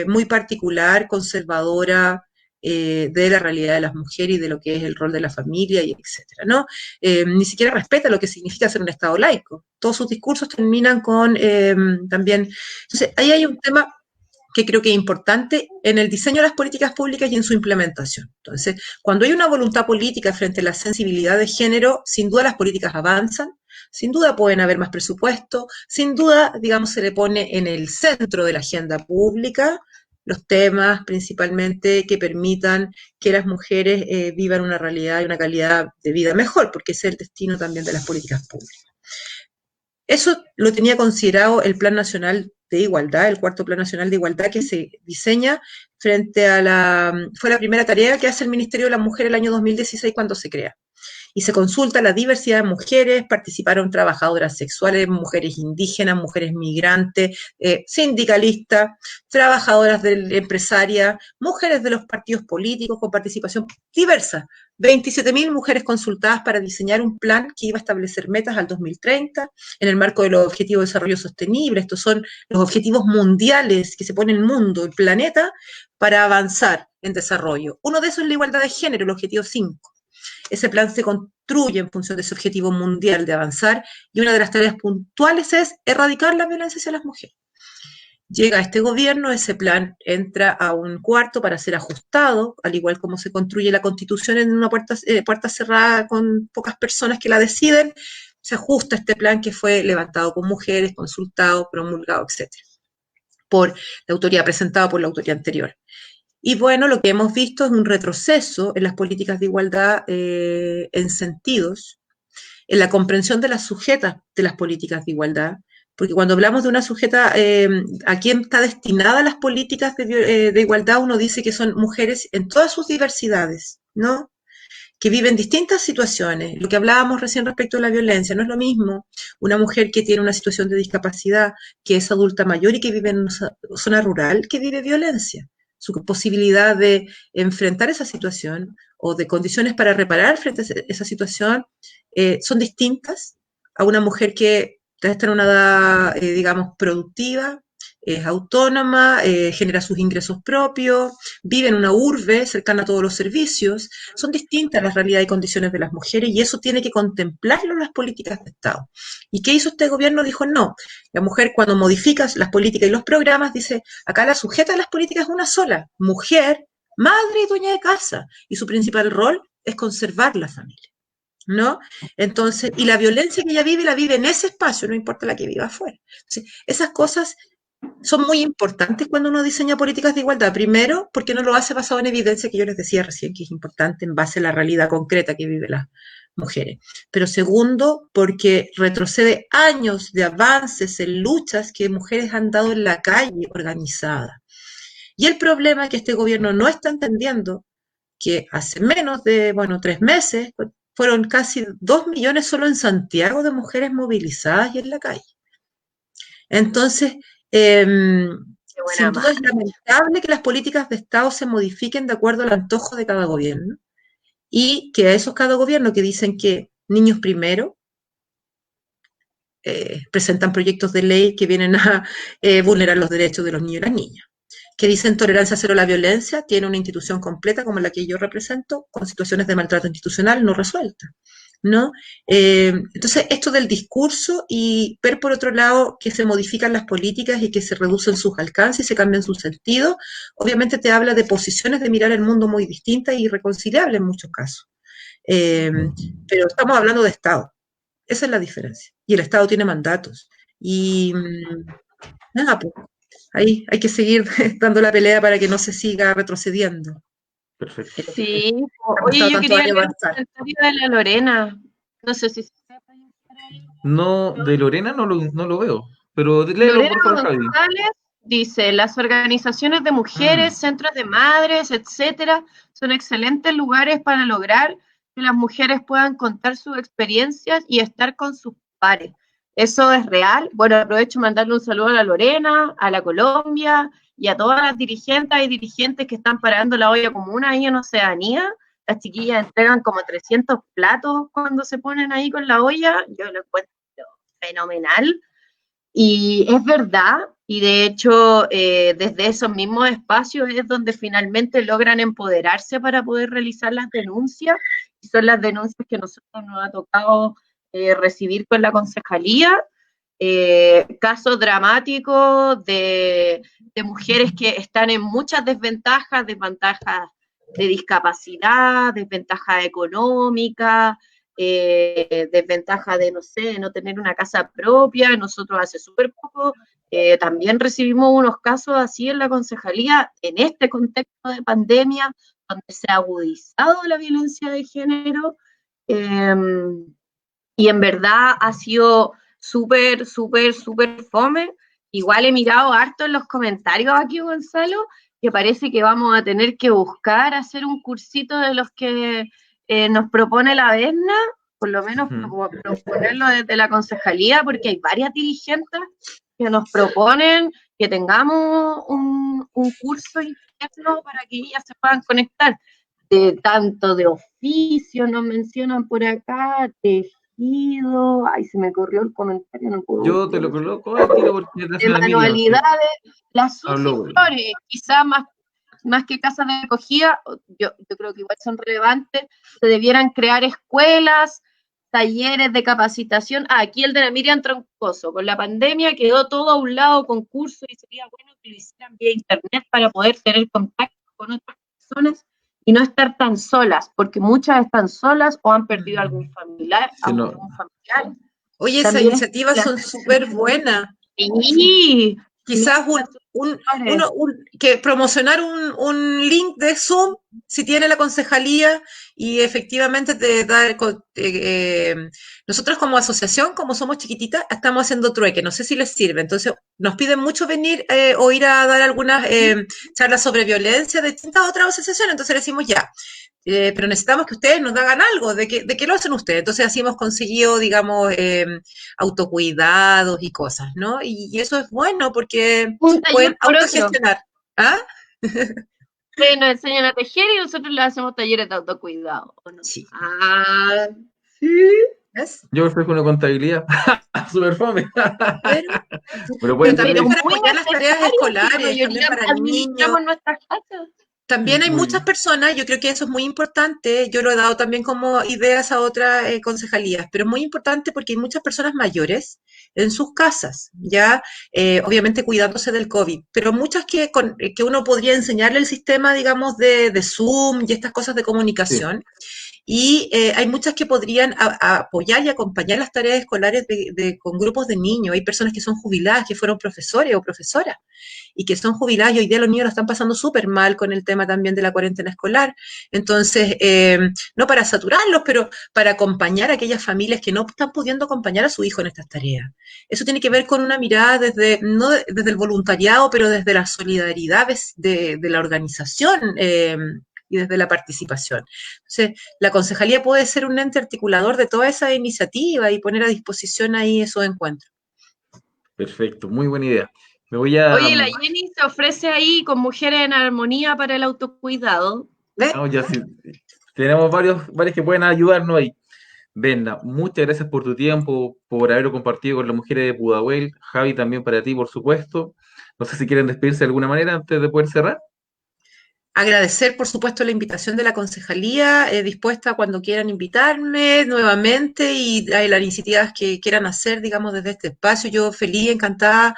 muy particular, conservadora de la realidad de las mujeres y de lo que es el rol de la familia y etcétera, ¿no? Ni siquiera respeta lo que significa ser un Estado laico. Todos sus discursos terminan con también... Entonces, ahí hay un tema que creo que es importante en el diseño de las políticas públicas y en su implementación. Entonces, cuando hay una voluntad política frente a la sensibilidad de género, sin duda las políticas avanzan, sin duda pueden haber más presupuesto, sin duda, digamos, se le pone en el centro de la agenda pública los temas principalmente que permitan que las mujeres vivan una realidad y una calidad de vida mejor, porque ese es el destino también de las políticas públicas. Eso lo tenía considerado el Plan Nacional de Igualdad, el cuarto Plan Nacional de Igualdad que se diseña frente a fue la primera tarea que hace el Ministerio de la Mujer el año 2016 cuando se crea. Y se consulta la diversidad de mujeres, participaron trabajadoras sexuales, mujeres indígenas, mujeres migrantes, sindicalistas, trabajadoras empresarias, mujeres de los partidos políticos con participación diversa. 27.000 mujeres consultadas para diseñar un plan que iba a establecer metas al 2030 en el marco de los Objetivos de Desarrollo Sostenible. Estos son los objetivos mundiales que se pone el mundo, el planeta, para avanzar en desarrollo. Uno de esos es la igualdad de género, el objetivo 5. Ese plan se construye en función de ese objetivo mundial de avanzar y una de las tareas puntuales es erradicar la violencia hacia las mujeres. Llega a este gobierno, ese plan entra a un cuarto para ser ajustado, al igual como se construye la Constitución en una puerta cerrada con pocas personas que la deciden, se ajusta este plan que fue levantado con mujeres, consultado, promulgado, etc. por la autoridad, presentado por la autoridad anterior. Y bueno, lo que hemos visto es un retroceso en las políticas de igualdad en sentidos, en la comprensión de las sujetas de las políticas de igualdad, porque cuando hablamos de una sujeta, ¿a quién está destinada las políticas de igualdad? Uno dice que son mujeres en todas sus diversidades, ¿no? Que viven distintas situaciones. Lo que hablábamos recién respecto a la violencia, no es lo mismo una mujer que tiene una situación de discapacidad, que es adulta mayor y que vive en una zona rural, que vive violencia. Su posibilidad de enfrentar esa situación o de condiciones para reparar frente a esa situación son distintas a una mujer que está en una edad, digamos, productiva, es autónoma, genera sus ingresos propios, vive en una urbe cercana a todos los servicios. Son distintas las realidades y condiciones de las mujeres y eso tiene que contemplarlo en las políticas de Estado. ¿Y qué hizo este gobierno? Dijo, no, la mujer cuando modifica las políticas y los programas dice, acá la sujeta de las políticas es una sola, mujer, madre y dueña de casa, y su principal rol es conservar la familia, ¿no? Entonces, y la violencia que ella vive, la vive en ese espacio, no importa la que viva afuera. Entonces, esas cosas son muy importantes cuando uno diseña políticas de igualdad. Primero, porque no lo hace basado en evidencia, que yo les decía recién que es importante en base a la realidad concreta que viven las mujeres. Pero segundo, porque retrocede años de avances en luchas que mujeres han dado en la calle organizada. Y el problema es que este gobierno no está entendiendo que hace menos de, 3 meses, fueron casi 2 millones solo en Santiago de mujeres movilizadas y en la calle. Entonces, sin duda es lamentable que las políticas de Estado se modifiquen de acuerdo al antojo de cada gobierno y que a esos cada gobierno que dicen que niños primero presentan proyectos de ley que vienen a vulnerar los derechos de los niños y las niñas, que dicen tolerancia cero a la violencia, tiene una institución completa como la que yo represento, con situaciones de maltrato institucional no resueltas, ¿no? Entonces, esto del discurso y ver por otro lado que se modifican las políticas y que se reducen sus alcances y se cambian sus sentidos, obviamente te habla de posiciones de mirar el mundo muy distintas y irreconciliables en muchos casos. Pero estamos hablando de Estado. Esa es la diferencia. Y el Estado tiene mandatos. Y nada, pues ahí hay que seguir dando la pelea para que no se siga retrocediendo. Perfecto. Sí, Ha oye, pasado yo tanto quería año leer el avanzar. comentario de la Lorena. No sé si se puede proyectar ahí. No, de Lorena no lo veo, pero léelo Lorena por favor, Javi. González dice, las organizaciones de Mm, mujeres, centros de madres, etcétera, son excelentes lugares para lograr que las mujeres puedan contar sus experiencias y estar con sus pares. Eso es real. Bueno, aprovecho mandarle un saludo a la Lorena, a la Colombia y a todas las dirigentes y dirigentes que están parando la olla común ahí en Oceanía. Las chiquillas entregan como 300 platos cuando se ponen ahí con la olla. Yo lo encuentro fenomenal. Y es verdad, y de hecho desde esos mismos espacios es donde finalmente logran empoderarse para poder realizar las denuncias, y son las denuncias que nosotros nos ha tocado recibir con la concejalía, casos dramáticos de mujeres que están en muchas desventajas de discapacidad, desventaja económica, desventaja de, no sé, no tener una casa propia. Nosotros hace súper poco también recibimos unos casos así en la concejalía, en este contexto de pandemia, donde se ha agudizado la violencia de género, eh, y en verdad ha sido súper, súper, súper fome. Igual he mirado harto en los comentarios aquí, Gonzalo, que parece que vamos a tener que buscar hacer un cursito de los que nos propone la Berna, por lo menos proponerlo desde la concejalía, porque hay varias dirigentes que nos proponen que tengamos un curso interno para que ellas se puedan conectar. De tanto de oficio, nos mencionan por acá, tejido, ay, se me corrió el comentario, no puedo yo te lo ver, coloco al tiro porque de es la Miriam que manualidades, las Susi habló. Flores, quizás más que casas de acogida, yo creo que igual son relevantes, se debieran crear escuelas, talleres de capacitación. Aquí el de la Miriam Troncoso, con la pandemia quedó todo a un lado con cursos y sería bueno que lo hicieran vía internet para poder tener contacto con otras personas y no estar tan solas, porque muchas están solas o han perdido algún familiar, Sí, no, algún familiar. Oye, esas También iniciativas son súper buenas. sí, Quizás que promocionar un link de Zoom, si tiene la concejalía, y efectivamente nosotros como asociación, como somos chiquititas, estamos haciendo trueque, no sé si les sirve, entonces nos piden mucho venir o ir a dar algunas charlas sobre violencia de distintas otras asociaciones, entonces le decimos ya, pero necesitamos que ustedes nos hagan algo, ¿de qué lo hacen ustedes? Entonces así hemos conseguido, digamos, autocuidados y cosas, ¿no? Y eso es bueno porque un taller pueden por otro. autogestionar. ¿Ah? Ustedes nos enseñan a tejer y nosotros les hacemos talleres de autocuidado, ¿o no? Sí. Ah, sí. ¿Ves? yo ofrezco una contabilidad super fome, Pero, pero pero pueden también Pero tener para muy apoyar las tareas necesario, si la escolares, también mayoría para el niño. administramos nuestras casas. También hay muy muchas bien. personas, yo creo que eso es muy importante, yo lo he dado también como ideas a otras concejalías, pero es muy importante porque hay muchas personas mayores en sus casas, ya obviamente cuidándose del COVID, pero muchas que uno podría enseñarle el sistema, digamos, de Zoom y estas cosas de Sí, comunicación. Y hay muchas que podrían apoyar y acompañar las tareas escolares con grupos de niños. Hay personas que son jubiladas, que fueron profesores o profesoras y que son jubiladas y hoy día los niños lo están pasando súper mal con el tema también de la cuarentena escolar. Entonces, no para saturarlos, pero para acompañar a aquellas familias que no están pudiendo acompañar a su hijo en estas tareas. Eso tiene que ver con una mirada no desde el voluntariado, pero desde la solidaridad de la organización. Y desde la participación. Entonces, la concejalía puede ser un ente articulador de toda esa iniciativa y poner a disposición ahí esos encuentros. perfecto, muy buena idea. Me voy a... Oye, la Jenny se ofrece ahí con Mujeres en Armonía para el autocuidado. ¿Ves? vamos ya, sí, tenemos varios que pueden ayudarnos ahí. Brenda, muchas gracias por tu tiempo, por haberlo compartido con las mujeres de Pudahuel. Javi, también para ti, por supuesto. No sé si quieren despedirse de alguna manera antes de poder cerrar. Agradecer, por supuesto, la invitación de la concejalía, dispuesta cuando quieran invitarme nuevamente y las iniciativas que quieran hacer, digamos, desde este espacio. Yo feliz, encantada,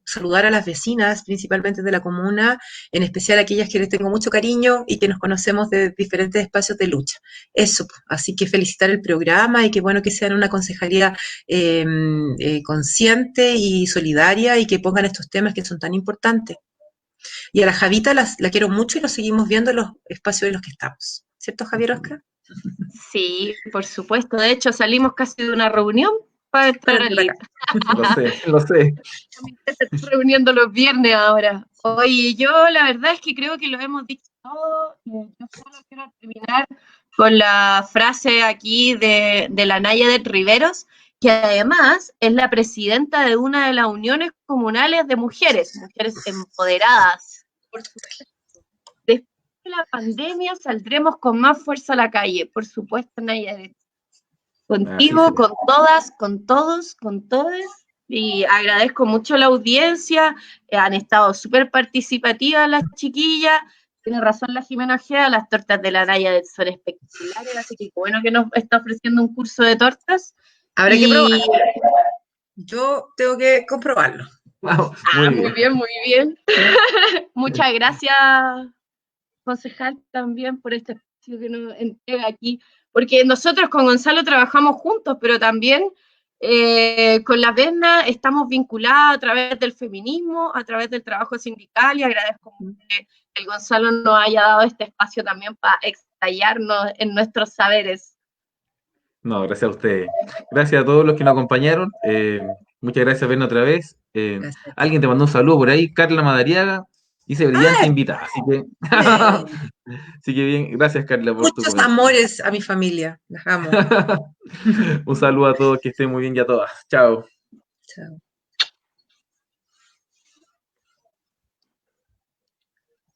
saludar a las vecinas, principalmente de la comuna, en especial a aquellas que les tengo mucho cariño y que nos conocemos de diferentes espacios de lucha. Eso, así que felicitar el programa y que bueno que sean una concejalía consciente y solidaria y que pongan estos temas que son tan importantes. Y a la Javita la quiero mucho y lo seguimos viendo en los espacios en los que estamos. ¿Cierto, Javier Oscar? Sí, por supuesto. De hecho, salimos casi de una reunión para entrar al link. Lo sé. Se está reuniendo los viernes ahora. Oye, yo la verdad es que creo que lo hemos dicho todo. Yo solo quiero terminar con la frase aquí de la Nayadet Riveros, que además es la presidenta de una de las uniones comunales de mujeres empoderadas. Por supuesto. Después de la pandemia saldremos con más fuerza a la calle, por supuesto, Nayadet. Contigo, con todas, con todos, con todes. Y agradezco mucho la audiencia, han estado súper participativas las chiquillas, tiene razón la Jimena Ojeda, las tortas de la Nayadet son espectaculares, así que bueno que nos está ofreciendo un curso de tortas. Habrá que probarlo. Yo tengo que comprobarlo. Wow, muy bien. Muchas gracias, concejal, también por este espacio que nos entrega aquí, porque nosotros con Gonzalo trabajamos juntos, pero también con la Vesna estamos vinculadas a través del feminismo, a través del trabajo sindical, y agradezco mucho que el Gonzalo nos haya dado este espacio también para explayarnos en nuestros saberes. No, gracias a ustedes. Gracias a todos los que nos acompañaron. Muchas gracias, Vesna, otra vez. Alguien te mandó un saludo por ahí, Carla Madariaga, dice brillante invitada, así que... Así que bien, gracias, Carla, por tu muchos amores a mi familia, las amo. Un saludo a todos, que estén muy bien y a todas. Chao. Chao.